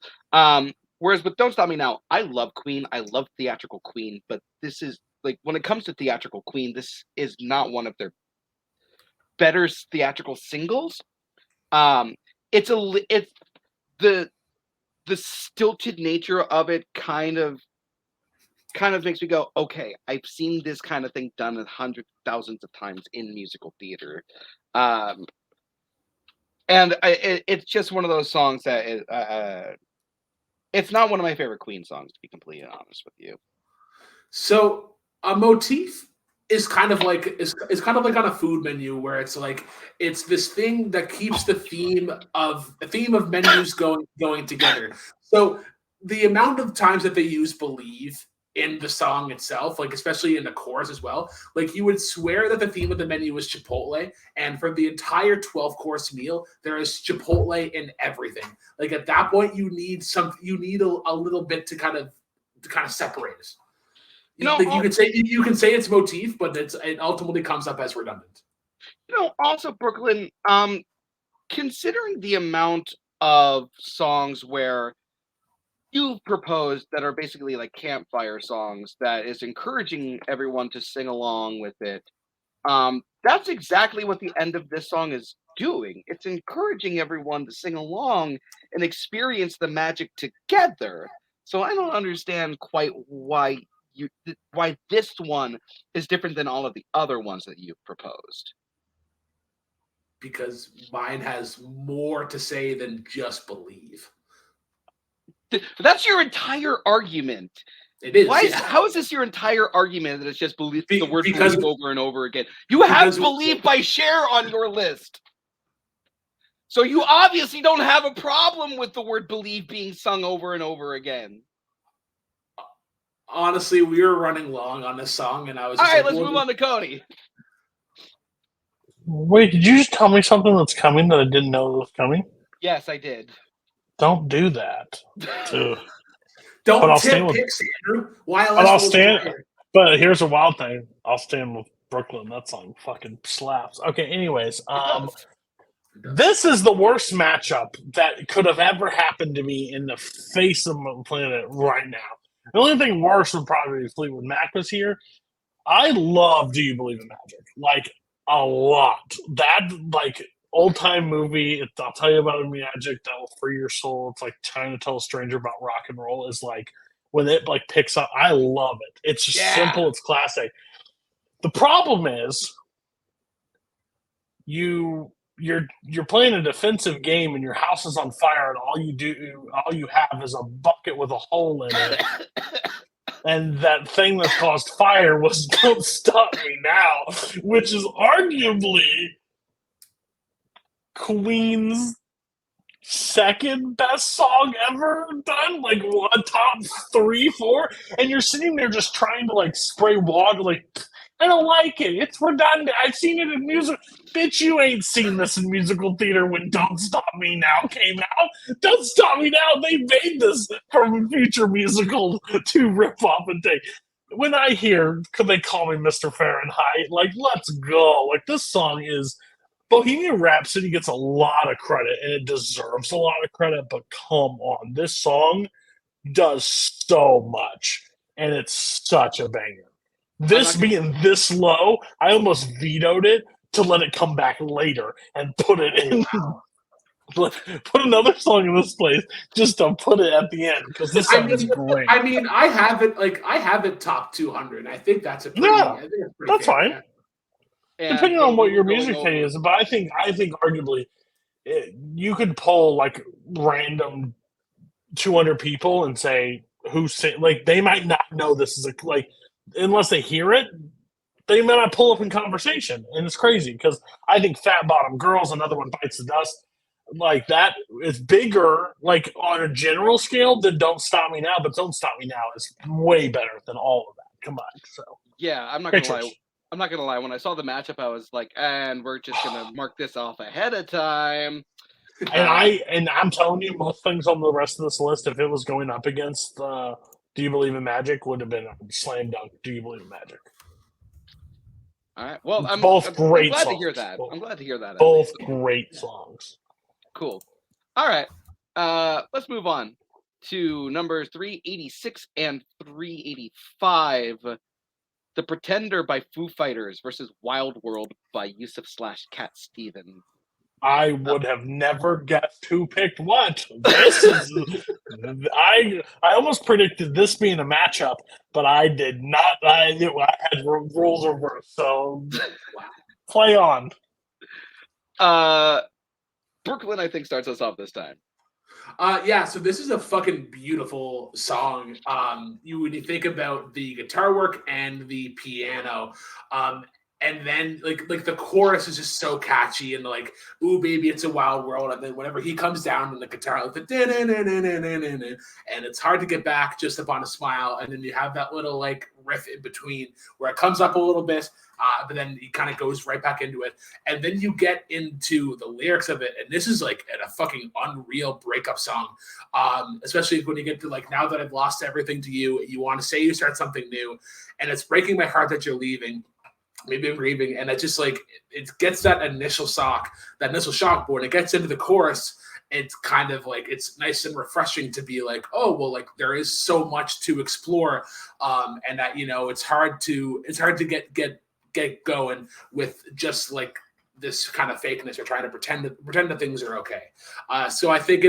Whereas with Don't Stop Me Now, I love Queen. I love theatrical Queen, but this is like, when it comes to theatrical Queen, this is not one of their better theatrical singles. It's the the stilted nature of it kind of makes me go, okay, I've seen this kind of thing done hundreds, thousands of times in musical theater. And it's just one of those songs that it's not one of my favorite Queen songs, to be completely honest with you. So a motif is kind of like on a food menu where it's like it's this thing that keeps the theme of menus going together. So the amount of times that they use "Believe" in the song itself, like especially in the chorus as well, like you would swear that the theme of the menu was Chipotle, and for the entire 12-course meal, there is Chipotle in everything. Like at that point, you need a little bit to kind of separate it. You can say it's motif, but it ultimately comes up as redundant. Also Brooklyn, considering the amount of songs where you've proposed that are basically like campfire songs that is encouraging everyone to sing along with it, that's exactly what the end of this song is doing. It's encouraging everyone to sing along and experience the magic together. So I don't understand quite why this one is different than all of the other ones that you've proposed. Because mine has more to say than just "Believe." That's your entire argument. It is. How is this your entire argument that it's just believe the word because "believe" over and over again? You have "Believe" by Cher on your list. So you obviously don't have a problem with the word "believe" being sung over and over again. Honestly, we were running long on this song, and I was all right. Let's move on to Cody. Wait, did you just tell me something that's coming that I didn't know was coming? Yes, I did. Don't do that. Don't tip picks, Andrew. But here's a wild thing. I'll stand with Brooklyn. That song fucking slaps. Okay, anyways, this is the worst matchup that could have ever happened to me in the face of the planet right now. The only thing worse would probably be Fleetwood Mac was here. I love Do You Believe in Magic? Like, a lot. That, like, old-time movie, I'll Tell You About a Magic that will free your soul. It's like trying to tell a stranger about rock and roll is like, when it, like, picks up, I love it. It's just simple. It's classic. The problem is you're playing a defensive game and your house is on fire and all you have is a bucket with a hole in it. And that thing that caused fire was "Don't Stop Me Now," which is arguably Queen's second best song ever done, like one top 3, 4, and you're sitting there just trying to like spray water, like, I don't like it. It's redundant. I've seen it in music. Bitch, you ain't seen this in musical theater when "Don't Stop Me Now" came out. "Don't Stop Me Now," they made this from a future musical to rip off and take. When I hear, could they call me Mr. Fahrenheit? Like, let's go. Like, this song is, Bohemian Rhapsody gets a lot of credit, and it deserves a lot of credit, but come on. This song does so much, and it's such a banger. This being this low, I almost vetoed it to let it come back later and put it in. Put another song in this place just to put it at the end because this song is great. I mean, I have it top 200. I think that's a pretty, that's fine. Yeah. Depending on what your music taste is, but I think arguably you could poll like random 200 people and say who say, like, they might not know this is unless they hear it, they may not pull up in conversation, and it's crazy because I think "Fat Bottom Girls," another one, "Bites the Dust," like that is bigger, like on a general scale, than "Don't Stop Me Now." But "Don't Stop Me Now" is way better than all of that. Come on, so yeah, I'm not gonna lie. I'm not gonna lie. When I saw the matchup, I was like, and we're just gonna mark this off ahead of time. And I'm telling you, most things on the rest of this list, if it was going up against "Do You Believe in Magic," would have been a slam dunk. "Do You Believe in Magic?" All right. Well, I'm glad songs. To hear that. I'm glad to hear that. Both great songs. Cool. All right. Let's move on to numbers 386 and 385. "The Pretender" by Foo Fighters versus "Wild World" by Yusuf/Cat Stevens. I would have never guessed who picked what. This I almost predicted this being a matchup, but I did not. I had roles reversed. So play on. Brooklyn, I think, starts us off this time. Yeah, so this is a fucking beautiful song. When you think about the guitar work and the piano, and then like the chorus is just so catchy and like, ooh baby, it's a wild world. And then whenever he comes down on the guitar, like the and it's hard to get back just upon a smile. And then you have that little like riff in between where it comes up a little bit, but then he kind of goes right back into it. And then you get into the lyrics of it, and this is like a fucking unreal breakup song. Especially when you get to like, now that I've lost everything to you, you want to say you start something new, and it's breaking my heart that you're leaving. Maybe I'm grieving, and it just like it gets that initial shock, but when it gets into the chorus, it's kind of like it's nice and refreshing to be like, oh well, like there is so much to explore, and that it's hard to get going with just like this kind of fakeness or trying to pretend that things are okay. So I think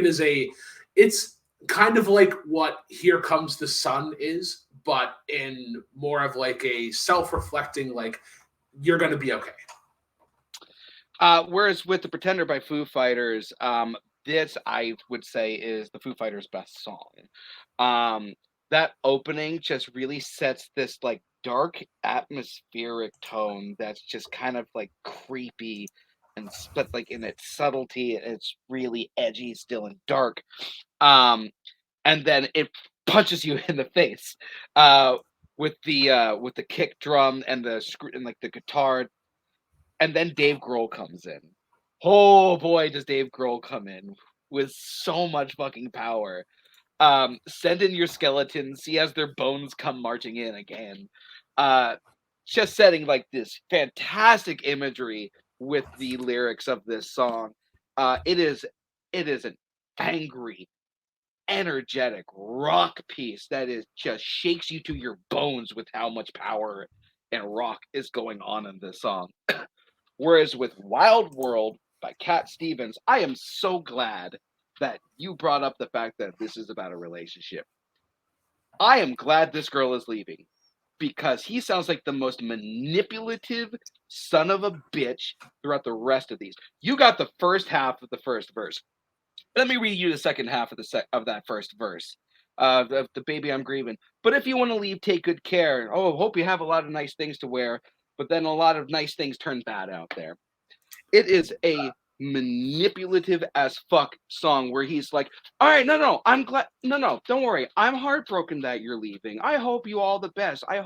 it's kind of like what Here Comes the Sun is, but in more of like a self-reflecting, like you're going to be okay. Whereas with The Pretender by Foo Fighters, this I would say is the Foo Fighters' best song. That opening just really sets this like dark atmospheric tone that's just kind of like creepy and but like in its subtlety, it's really edgy still and dark. And then it punches you in the face with the kick drum and like the guitar, and then Dave Grohl comes in. Oh boy, does Dave Grohl come in with so much fucking power. Send in your skeletons, see as their bones come marching in again. Just setting like this fantastic imagery with the lyrics of this song. It is an angry, energetic rock piece that is just shakes you to your bones with how much power and rock is going on in this song. Whereas with Wild World by Cat Stevens, I am so glad that you brought up the fact that this is about a relationship. I am glad this girl is leaving because he sounds like the most manipulative son of a bitch throughout the rest of these. You got the first half of the first verse. Let me read you the second half of that first verse. The baby I'm grieving. But if you want to leave, take good care. Oh, hope you have a lot of nice things to wear. But then a lot of nice things turn bad out there. It is a manipulative as fuck song where he's like, all right, no, I'm glad. No, don't worry. I'm heartbroken that you're leaving. I hope you all the best. I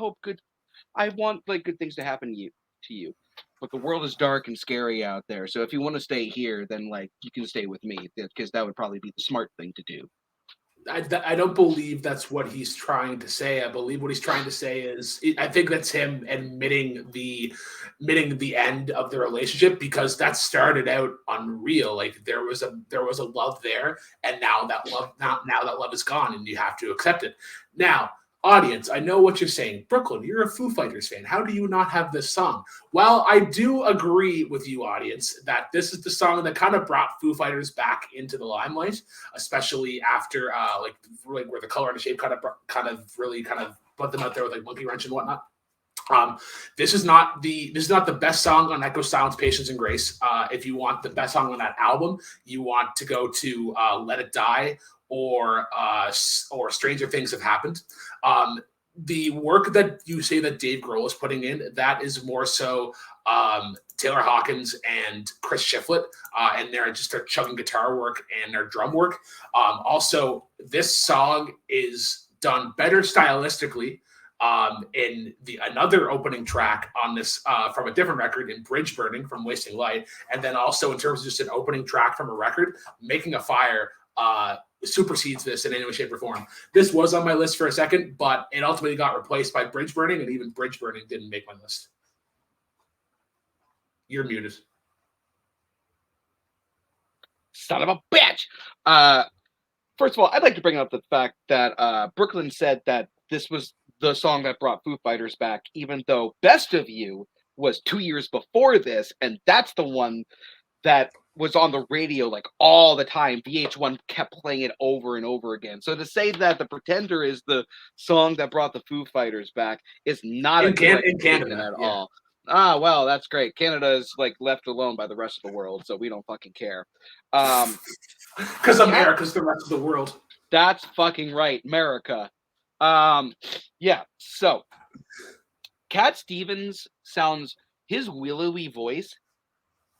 want like good things to happen to you. But the world is dark and scary out there. So if you want to stay here, then like you can stay with me because that would probably be the smart thing to do. I don't believe that's what he's trying to say. I believe what he's trying to say is, I think that's him admitting the end of the relationship, because that started out unreal. Like there was a love there, and now that love is gone, and you have to accept it. Now, audience, I know what you're saying. Brooklyn, you're a Foo Fighters fan. How do you not have this song? Well, I do agree with you, audience, that this is the song that kind of brought Foo Fighters back into the limelight, especially after like where the Color and the Shape kind of really put them out there with like Monkey Wrench and whatnot. This is not the best song on Echo Silence, Patience and Grace. If you want the best song on that album, you want to go to Let It Die or Stranger Things Have Happened. The work that you say that Dave Grohl is putting in, that is more so Taylor Hawkins and Chris Shiflett, and their chugging guitar work and their drum work. Also, this song is done better stylistically in another opening track on this from a different record, in Bridge Burning from Wasting Light, and then also in terms of just an opening track from a record, Making a Fire supersedes this in any way, shape, or form. This was on my list for a second, but it ultimately got replaced by Bridge Burning, and even Bridge Burning didn't make my list. You're muted. Son of a bitch! First of all, I'd like to bring up the fact that Brooklyn said that this was the song that brought Foo Fighters back, even though Best of You was 2 years before this, and that's the one that was on the radio like all the time. VH1 kept playing it over and over again. So to say that The Pretender is the song that brought the Foo Fighters back is not In a correct Canada, statement at yeah. all. Ah, well, that's great. Canada is like left alone by the rest of the world, so we don't fucking care. Because America's the rest of the world. That's fucking right, America. Yeah. So, Cat Stevens sounds, his willowy voice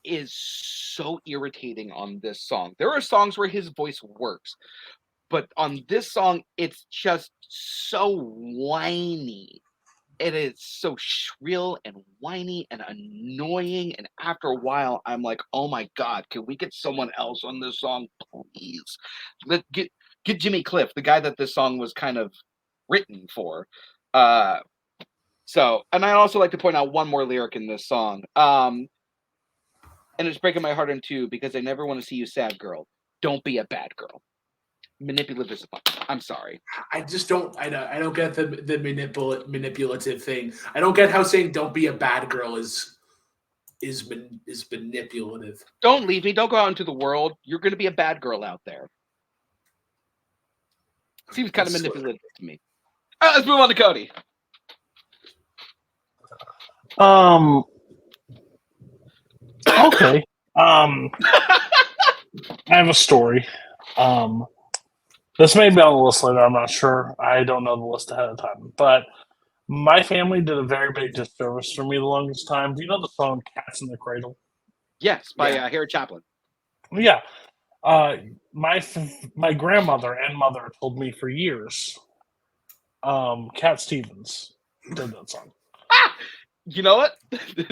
is so irritating on this song. There are songs where his voice works, but on this song, it's just so whiny. It is so shrill and whiny and annoying. And after a while, I'm like, oh my God, can we get someone else on this song, please? Get Jimmy Cliff, the guy that this song was kind of written for. So, and I also like to point out one more lyric in this song. And it's breaking my heart in two because I never want to see you sad, girl. Don't be a bad girl. Manipulative as fuck. I'm sorry. I just don't. I don't get the manipulative thing. I don't get how saying "don't be a bad girl" is manipulative. Don't leave me. Don't go out into the world. You're going to be a bad girl out there. Seems kind of manipulative to me. All right, let's move on to Cody. Okay. I have a story. This may be on the list later. I'm not sure. I don't know the list ahead of time. But my family did a very big disservice for me the longest time. Do you know the song "Cats in the Cradle"? Yes, by Harry Chaplin. Yeah. My grandmother and mother told me for years. Cat Stevens did that song. You know what?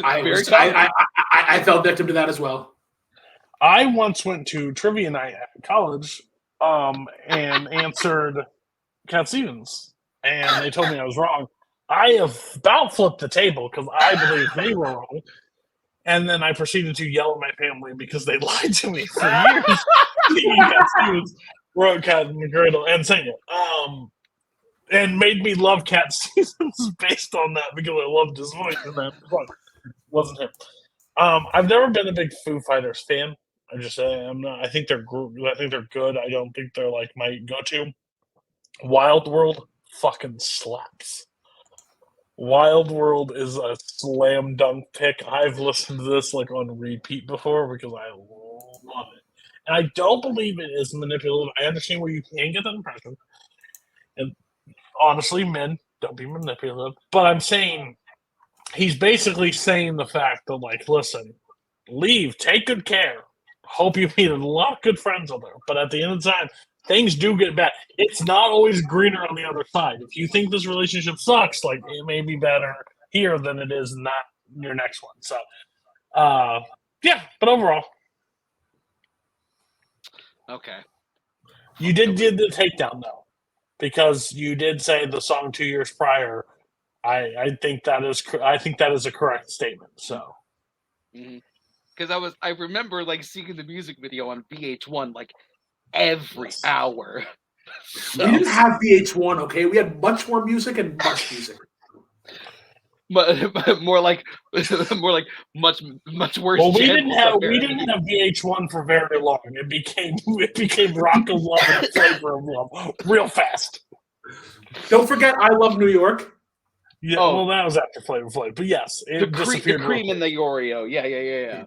I fell victim to that as well. I once went to trivia night at college and answered Cat Stevens, and they told me I was wrong. I about flipped the table because I believe they were wrong, and then I proceeded to yell at my family because they lied to me for years. Cat Stevens wrote "Cat in the Cradle" and sang it, and made me love Cat Stevens based on that because I loved his voice, and that wasn't him. I've never been a big Foo Fighters fan. I just say I'm not. I think they're good. I don't think they're like my go-to. Wild World fucking slaps. Wild World is a slam dunk pick. I've listened to this like on repeat before because I love it. And I don't believe it is manipulative. I understand where you can get that impression. And honestly, men, don't be manipulative. But I'm saying he's basically saying the fact that, like, listen, leave, take good care. Hope you meet a lot of good friends out there. But at the end of the time, things do get bad. It's not always greener on the other side. If you think this relationship sucks, like, it may be better here than it is in your next one. So, yeah, but overall. Okay. You did the takedown, though, because you did say the song 2 years prior. I think that is a correct statement. So. Mm-hmm. Because I remember like seeing the music video on VH1 like every hour. So. We didn't have VH1, okay? We had much more music and much music. more like much worse. Well, we didn't have VH1 for very long. It became Rock of Love and Flavor of Love real fast. Don't forget, I Love New York. Yeah, well, that was after Flavor Flav, but yes, it disappeared. The cream in the Oreo. Yeah.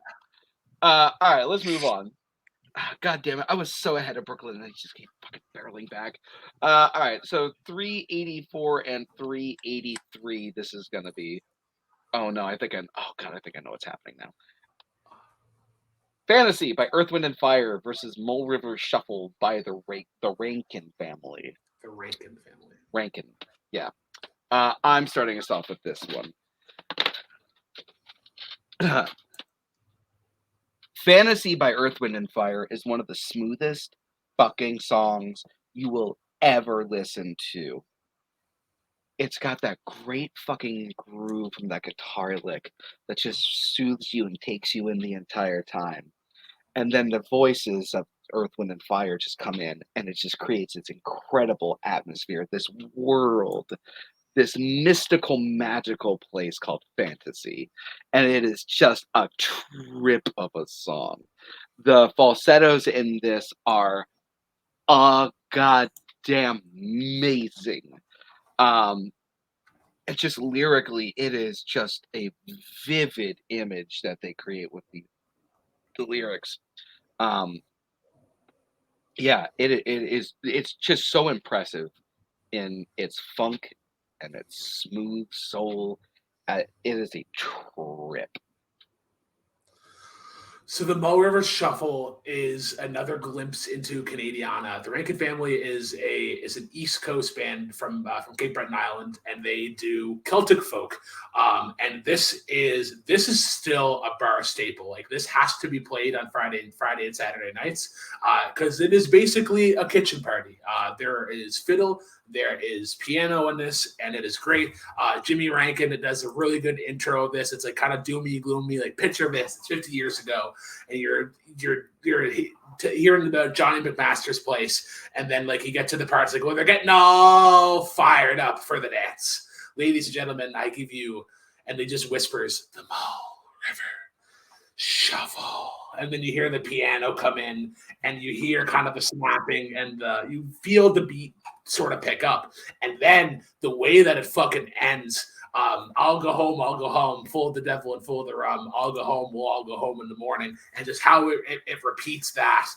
All right, let's move on. God damn it, I was so ahead of Brooklyn, and I just came fucking barreling back. All right, so 384 and 383. This is gonna be. Oh no, I think I know what's happening now. Fantasy by Earth, Wind, and Fire versus Mole River Shuffle by the Rankin family. The Rankin family. Rankin, yeah. I'm starting us off with this one. Fantasy by Earth, Wind, and Fire is one of the smoothest fucking songs you will ever listen to. It's got that great fucking groove from that guitar lick that just soothes you and takes you in the entire time. And then the voices of Earth, Wind, and Fire just come in, and it just creates this incredible atmosphere, this world, this mystical, magical place called Fantasy. And it is just a trip of a song. The falsettos in this are goddamn amazing. It's just lyrically, it is just a vivid image that they create with the lyrics. Yeah, it's just so impressive in its funk and its smooth soul. It is a trip. So the Mull River Shuffle is another glimpse into Canadiana. The Rankin Family is an East Coast band from Cape Breton Island, and they do Celtic folk. And this is still a bar staple. Like, this has to be played on Friday and Saturday nights because it is basically a kitchen party. There is fiddle, there is piano in this, and it is great. Jimmy Rankin, it does a really good intro of this. It's like kind of doomy, gloomy. Like, picture this: it's 50 years ago, and you're hearing about Johnny McMaster's place, and then like you get to the parts like, well, they're getting all fired up for the dance. Ladies and gentlemen, I give you, and they just whispers, the Mull River Shuffle. And then you hear the piano come in, and you hear kind of the snapping, and you feel the beat sort of pick up. And then the way that it fucking ends, I'll go home, full of the devil and full of the rum. I'll go home, we'll all go home in the morning. And just how it repeats that.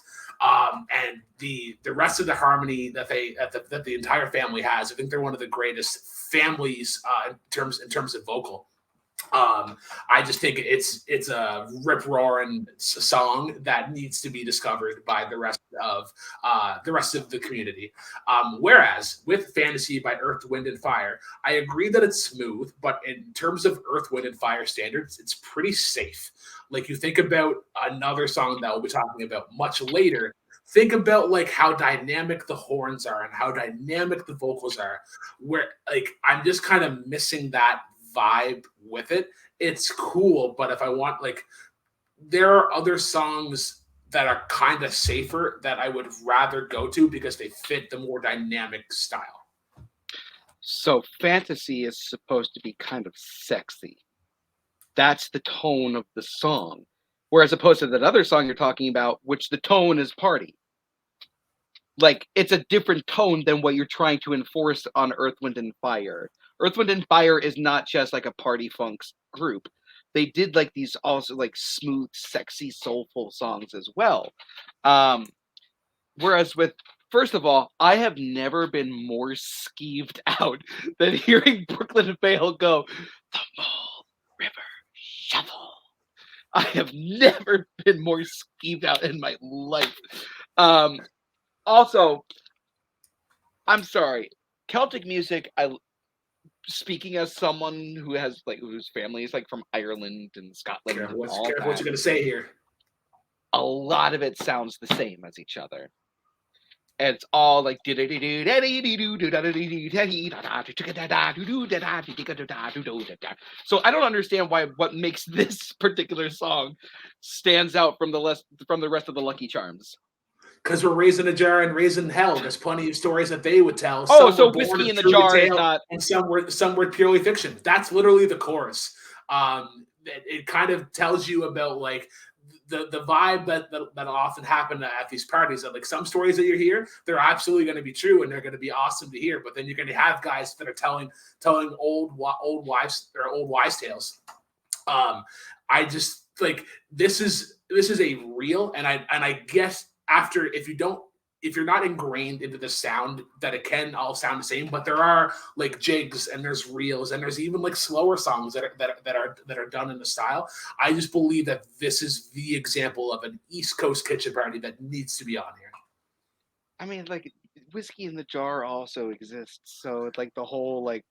And the rest of the harmony that the entire family has, I think they're one of the greatest families in terms of vocal. I just think it's a rip roaring song that needs to be discovered by the rest of the community. Whereas with Fantasy by Earth, Wind and Fire, I agree that it's smooth, but in terms of Earth, Wind and Fire standards, it's pretty safe. Like, you think about another song that we'll be talking about much later. Think about like how dynamic the horns are and how dynamic the vocals are. Where like I'm just kind of missing that vibe with it. It's cool, but if I want, like, there are other songs that are kind of safer that I would rather go to because they fit the more dynamic style. So Fantasy is supposed to be kind of sexy. That's the tone of the song. Whereas opposed to that other song you're talking about, which the tone is party. Like, it's a different tone than what you're trying to enforce on Earth, Wind and Fire. Earth, Wind and Fire is not just like a party funk group. They did like these also like smooth, sexy, soulful songs as well. Whereas with, first of all, I have never been more skeeved out than hearing Brooklyn Vale go, the Mull River Shuffle. I have never been more skeeved out in my life. Also, I'm sorry, Celtic music, speaking as someone who has like whose family is like from Ireland and Scotland, Careful and what you're gonna say here. A lot of it sounds the same as each other. And it's all like so I don't understand what makes this particular song stands out from the rest of the Lucky Charms. Because we're raising a jar and raising hell. There's plenty of stories that they would tell. Oh, so Whiskey in the Jar is not, and some were purely fiction. That's literally the chorus. It kind of tells you about like the vibe that'll often happen at these parties. That like some stories that you hear, they're absolutely going to be true and they're going to be awesome to hear. But then you're going to have guys that are telling old wives or old wives tales. I just like this is a real, and I guess. After, if you're not ingrained into the sound, that it can all sound the same, but there are like jigs and there's reels and there's even like slower songs that are done in the style. I just believe that this is the example of an East Coast kitchen party that needs to be on here. I mean, like Whiskey in the Jar also exists, so like the whole like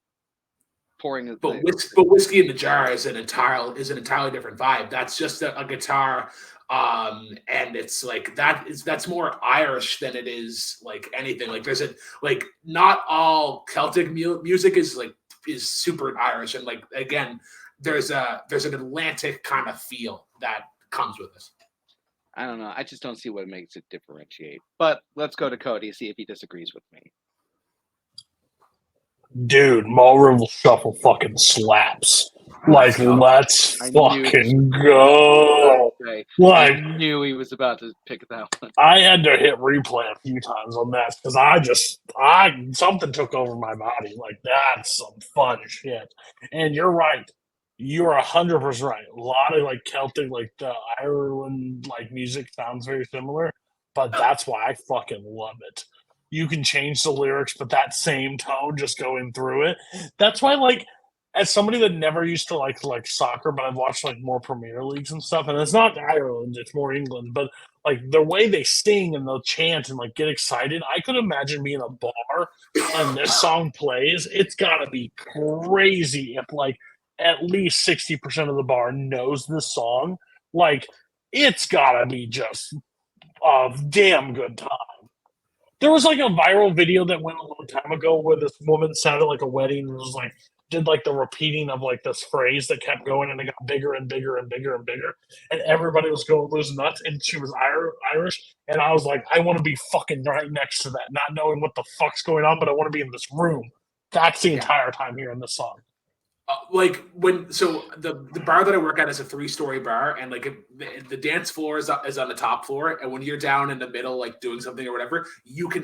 pouring. But Whiskey in the Jar is an entirely different vibe. That's just a guitar. And it's like that's more Irish than it is like anything. Like there's like not all Celtic music is super Irish, and like again, there's an Atlantic kind of feel that comes with this. I don't know. I just don't see what makes it differentiate. But let's go to Cody, see if he disagrees with me. Dude, Mull River Shuffle fucking slaps. Like, Oh, let's I knew fucking go. I Like, knew he was about to pick that one. I had to hit replay a few times on that because something took over my body. Like, that's some fun shit. And you're right. You're 100% right. A lot of like Celtic, like the Ireland, like music sounds very similar, but that's why I fucking love it. You can change the lyrics, but that same tone just going through it. That's why, like, as somebody that never used to like soccer, but I've watched like more Premier Leagues and stuff, and it's not Ireland, it's more England, but like the way they sing and they'll chant and like get excited, I could imagine being in a bar and this song plays. It's gotta be crazy if like at least 60% of the bar knows this song. Like, it's gotta be just a damn good time. There was like a viral video that went a long time ago where this woman sounded like a wedding and was like did like the repeating of like this phrase that kept going and it got bigger and bigger and bigger and bigger and everybody was going losing nuts and she was Irish and I was like I want to be fucking right next to that, not knowing what the fuck's going on, but I want to be in this room. That's the entire time hearing this song. Like the bar that I work at is a 3-story bar, and like the dance floor is on the top floor, and when you're down in the middle, like doing something or whatever, you can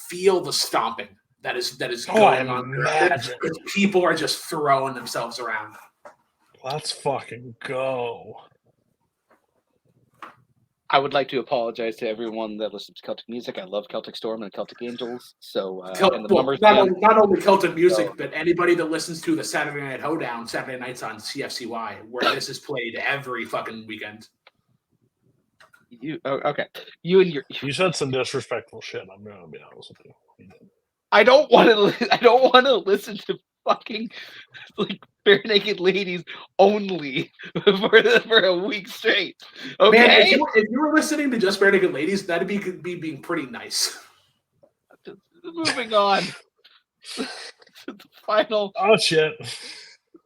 feel the stomping that is going on. Because people are just throwing themselves around. Let's fucking go. I would like to apologize to everyone that listens to Celtic music. I love Celtic Storm and Celtic Angels. So, not only Celtic music, but anybody that listens to the Saturday Night Hoedown Saturday nights on CFCY, where this is played every fucking weekend. Okay? You said some disrespectful shit. I'm gonna be honest with you. I don't want to listen to fucking like bare naked ladies only for a week straight. Okay, man, if you were listening to just bare naked ladies, that'd be being pretty nice. Moving on. The final. Oh shit.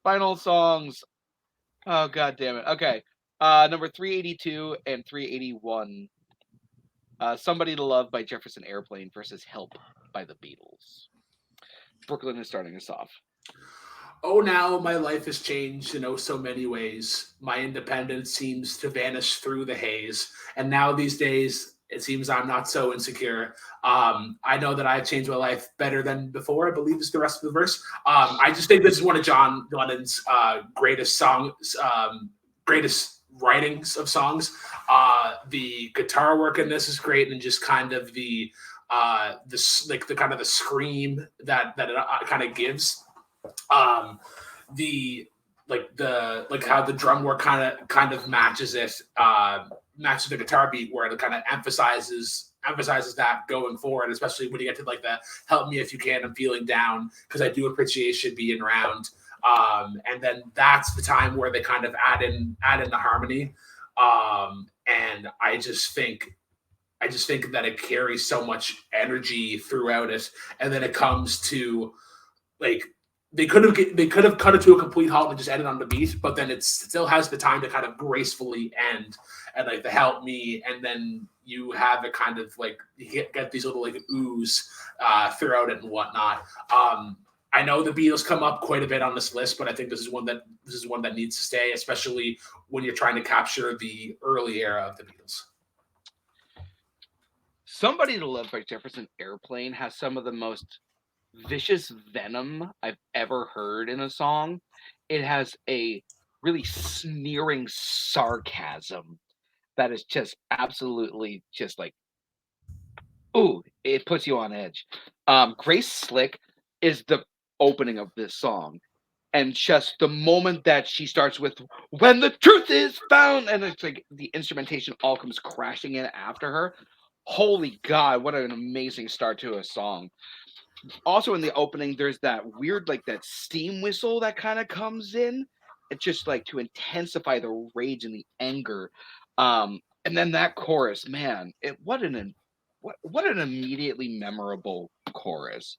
Final songs. Oh god damn it. Okay. Number 382 and 381. Somebody to Love by Jefferson Airplane versus Help by the Beatles. Brooklyn is starting us off. Oh, now my life has changed in so many ways. My independence seems to vanish through the haze. And now these days, it seems I'm not so insecure. I know that I've changed my life better than before, I believe is the rest of the verse. I just think this is one of John Lennon's greatest songs, greatest writings of songs. The guitar work in this is great, and just kind of the kind of the scream that it kind of gives. How the drum work kind of matches it, matches the guitar beat, where it kind of emphasizes that going forward, especially when you get to like the "Help Me If You Can, I'm Feeling Down," because I do appreciate you being around. And then that's the time where they kind of add in the harmony, and I just think that it carries so much energy throughout it, and then it comes to like. They could have cut it to a complete halt and just ended on the beat, but then it still has the time to kind of gracefully end and like the "Help Me," and then you have it kind of like you get these little like oohs throughout it and whatnot. I know the Beatles come up quite a bit on this list, but I think this is one that needs to stay, especially when you're trying to capture the early era of the Beatles. Somebody to Love by Jefferson Airplane has some of the most vicious venom I've ever heard in a song. It has a really sneering sarcasm that is just absolutely just like, ooh, it puts you on edge. Grace Slick is the opening of this song, and just the moment that she starts with "When the Truth Is Found," and it's like the instrumentation all comes crashing in after her. Holy God, what an amazing start to a song. Also in the opening, there's that weird, like that steam whistle that kind of comes in. It's just like to intensify the rage and the anger. And then that chorus, man, what an immediately memorable chorus.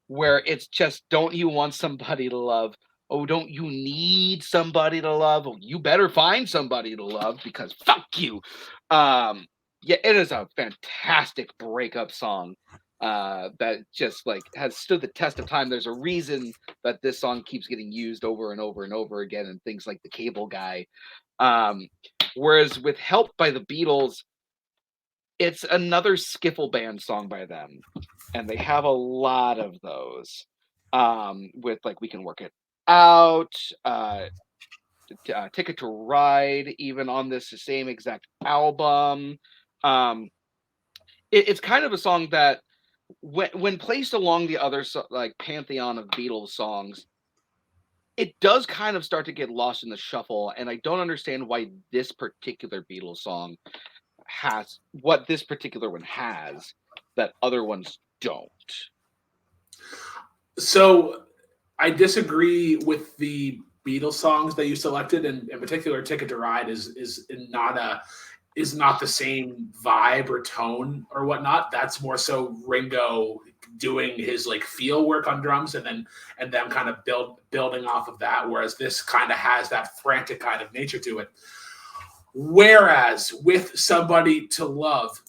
Where it's just, don't you want somebody to love? Oh, don't you need somebody to love? Oh, you better find somebody to love because fuck you. Yeah, it is a fantastic breakup song. that just like has stood the test of time. There's a reason that this song keeps getting used over and over and over again in things like The Cable Guy. Whereas with Help by the Beatles, it's another skiffle band song by them, and they have a lot of those. With like We Can Work It Out, Ticket to Ride, even on this same exact album. It's kind of a song that, when placed along the other like pantheon of Beatles songs, it does kind of start to get lost in the shuffle, and I don't understand why this particular Beatles song has what this particular one has that other ones don't. So I disagree with the Beatles songs that you selected, and in particular, "Ticket to Ride" is not the same vibe or tone or whatnot. That's more so Ringo doing his like feel work on drums, and them kind of building off of that. Whereas this kind of has that frantic kind of nature to it. Whereas with Somebody to Love,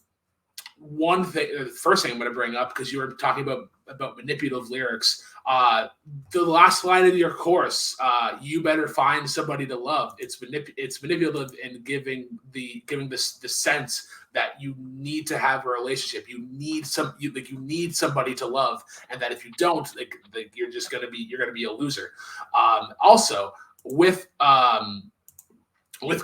one thing, the first thing I'm going to bring up, because you were talking about manipulative lyrics, the last line of your chorus, "You better find somebody to love." It's manipulative in giving the sense that you need to have a relationship. You need somebody to love, and that if you don't, you're going to be a loser. Also with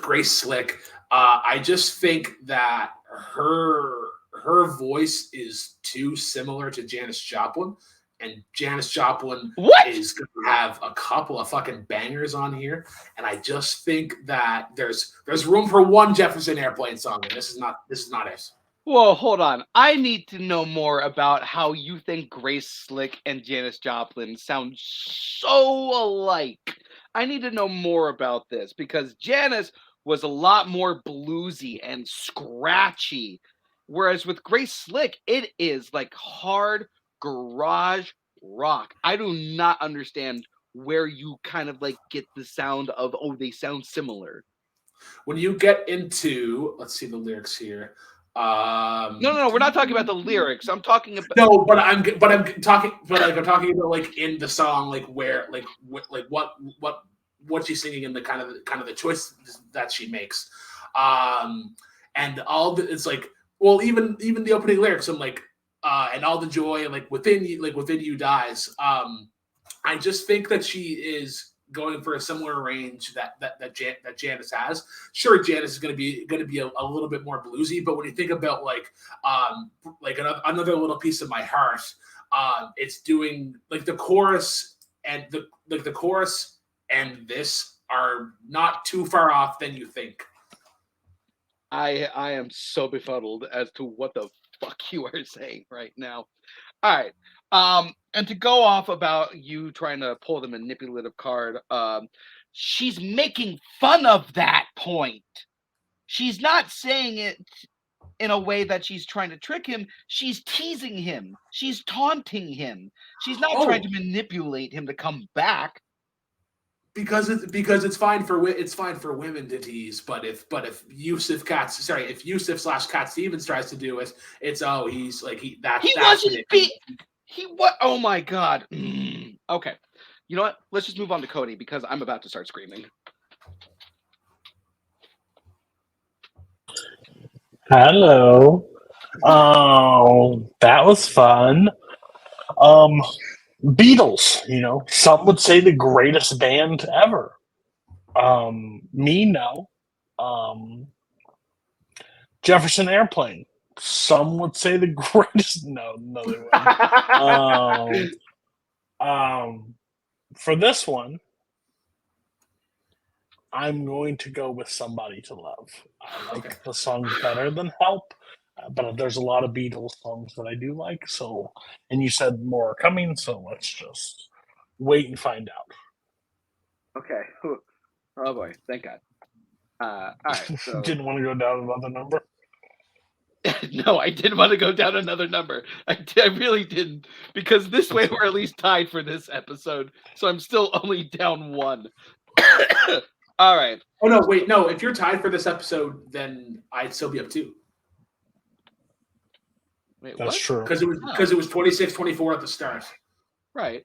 Grace Slick, I just think that her voice is too similar to Janis Joplin, and Janis Joplin is going to have a couple of fucking bangers on here, and I just think that there's room for one Jefferson Airplane song, and this is not it. Whoa, hold on. I need to know more about how you think Grace Slick and Janis Joplin sound so alike. I need to know more about this, because Janis was a lot more bluesy and scratchy, whereas with Grace Slick, it is like hard garage rock. I do not understand where you kind of like get the sound of, oh, they sound similar. When you get into, let's see the lyrics here. No, we're not talking about the lyrics. I'm talking about I'm talking about like in the song, like where like what she's singing, and the kind of the choice that she makes, and it's like, well, even the opening lyrics, I'm like, and all the joy, and like within you dies. I just think that she is going for a similar range that Janis has. Sure, Janis is going to be a little bit more bluesy, but when you think about like another little piece of my heart, it's doing like the chorus and the chorus and this are not too far off than you think. I am so befuddled as to what the fuck you are saying right now. All right. And to go off about you trying to pull the manipulative card, she's making fun of that point. She's not saying it in a way that she's trying to trick him. She's teasing him. She's taunting him. She's not trying to manipulate him to come back. Because it's fine for women to tease, but if Yusuf Cat Stevens tries to do it, it's he's like oh my god. Okay, you know what? Let's just move on to Cody, because I'm about to start screaming. Hello. Oh, that was fun. Beatles, some would say the greatest band ever. Me, no. Jefferson Airplane, some would say the greatest. No, they wouldn't. For this one, I'm going to go with Somebody to Love. I like the song better than Help, but there's a lot of Beatles songs that I do like. So, and you said more are coming, so let's just wait and find out. Okay. Oh boy, thank God. All right. So... Didn't want to go down another number? No, I didn't want to go down another number. I really didn't, because this way we're at least tied for this episode. So I'm still only down one. All right. Oh no, wait, no. If you're tied for this episode, then I'd still be up 2. Wait, That's what? true. because it was 26-24 at the start. Right.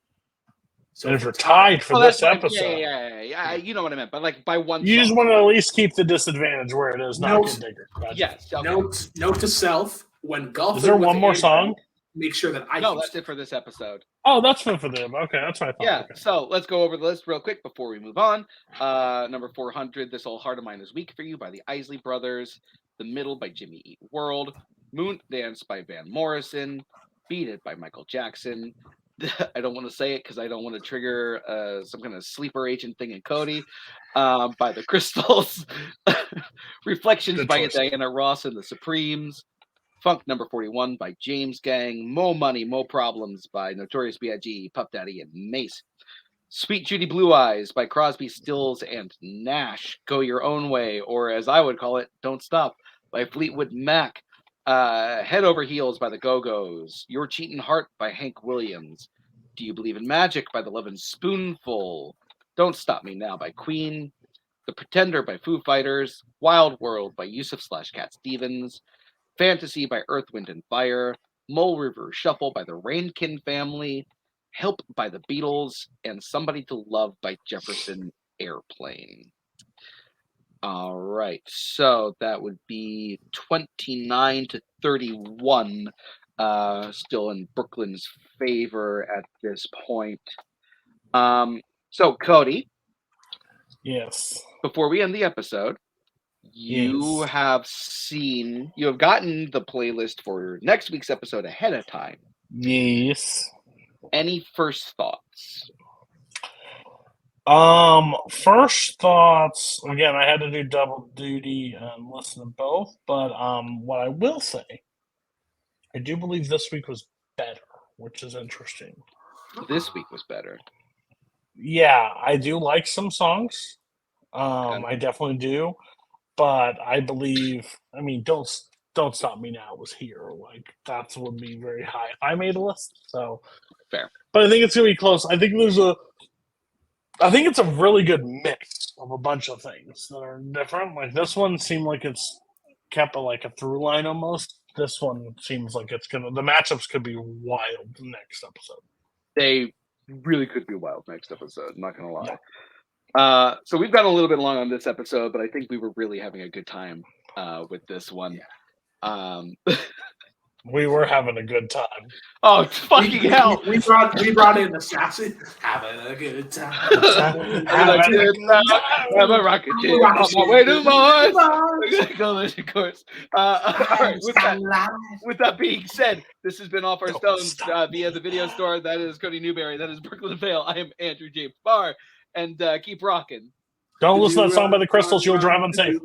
So And if you're tied for this what episode, yeah, you know what I meant, but like by one. you just song. want to at least keep the disadvantage where it is, not Note- get bigger. Gotcha. Yes. Okay. Note to self: when golfing. Is there with one more Andrew, song? Make sure that I. No, keep that's it for this episode. Oh, that's fun for them. Okay, that's what I thought. Yeah, Okay. so let's go over the list real quick before we move on. Number 400, This Old Heart of Mine Is Weak for You by the Isley Brothers. The Middle by Jimmy Eat World. Moon Dance by Van Morrison. Beat It by Michael Jackson. I don't want to say it because I don't want to trigger some kind of sleeper agent thing in Cody. By the Crystals. Reflections Good by choice. Diana Ross and the Supremes. Funk number 41 by James Gang. Mo Money, Mo Problems by Notorious B.I.G., Puff Daddy, and Mace. Sweet Judy Blue Eyes by Crosby, Stills, and Nash. Go Your Own Way, or as I would call it, Don't Stop by Fleetwood Mac. Head Over Heels by the Go-Go's. Your Cheatin' Heart by Hank Williams. Do You Believe in Magic by the Lovin' Spoonful. Don't Stop Me Now by Queen. The Pretender by Foo Fighters. Wild World by Yusuf / Cat Stevens. Fantasy by Earth, Wind, and Fire, Mole River Shuffle by the Rainkin Family, Help by the Beatles, and Somebody to Love by Jefferson Airplane. All right, so that would be 29-31, still in Brooklyn's favor at this point. So, Cody, Yes. before we end the episode, you have gotten the playlist for next week's episode ahead of time. Yes. Any first thoughts? First thoughts. Again, I had to do double duty and listen to both, but what I will say, I do believe this week was better, which is interesting. This week was better. Yeah, I do like some songs. I definitely do. But I believe, I mean, Don't Stop Me Now was here. Like, that would be very high. I made a list, so. Fair. But I think it's going to be close. I think it's a really good mix of a bunch of things that are different. Like, this one seemed like it's kept a through line almost. This one seems like the matchups could be wild next episode. They really could be wild next episode, not going to lie. Yeah. So we've gone a little bit long on this episode, but I think we were really having a good time with this one. Yeah. We were having a good time. Oh, fucking hell! We brought in Assassin. Having a good time. Have a rocket ship on my way to Mars. Collision course. All right, with that being said, this has been Off Our Stones via the video store. That is Cody Newberry. That is Brooklyn Vale. I am Andrew James Barr. And keep rocking. Don't listen to that song by the Crystals. You'll drive unsafe.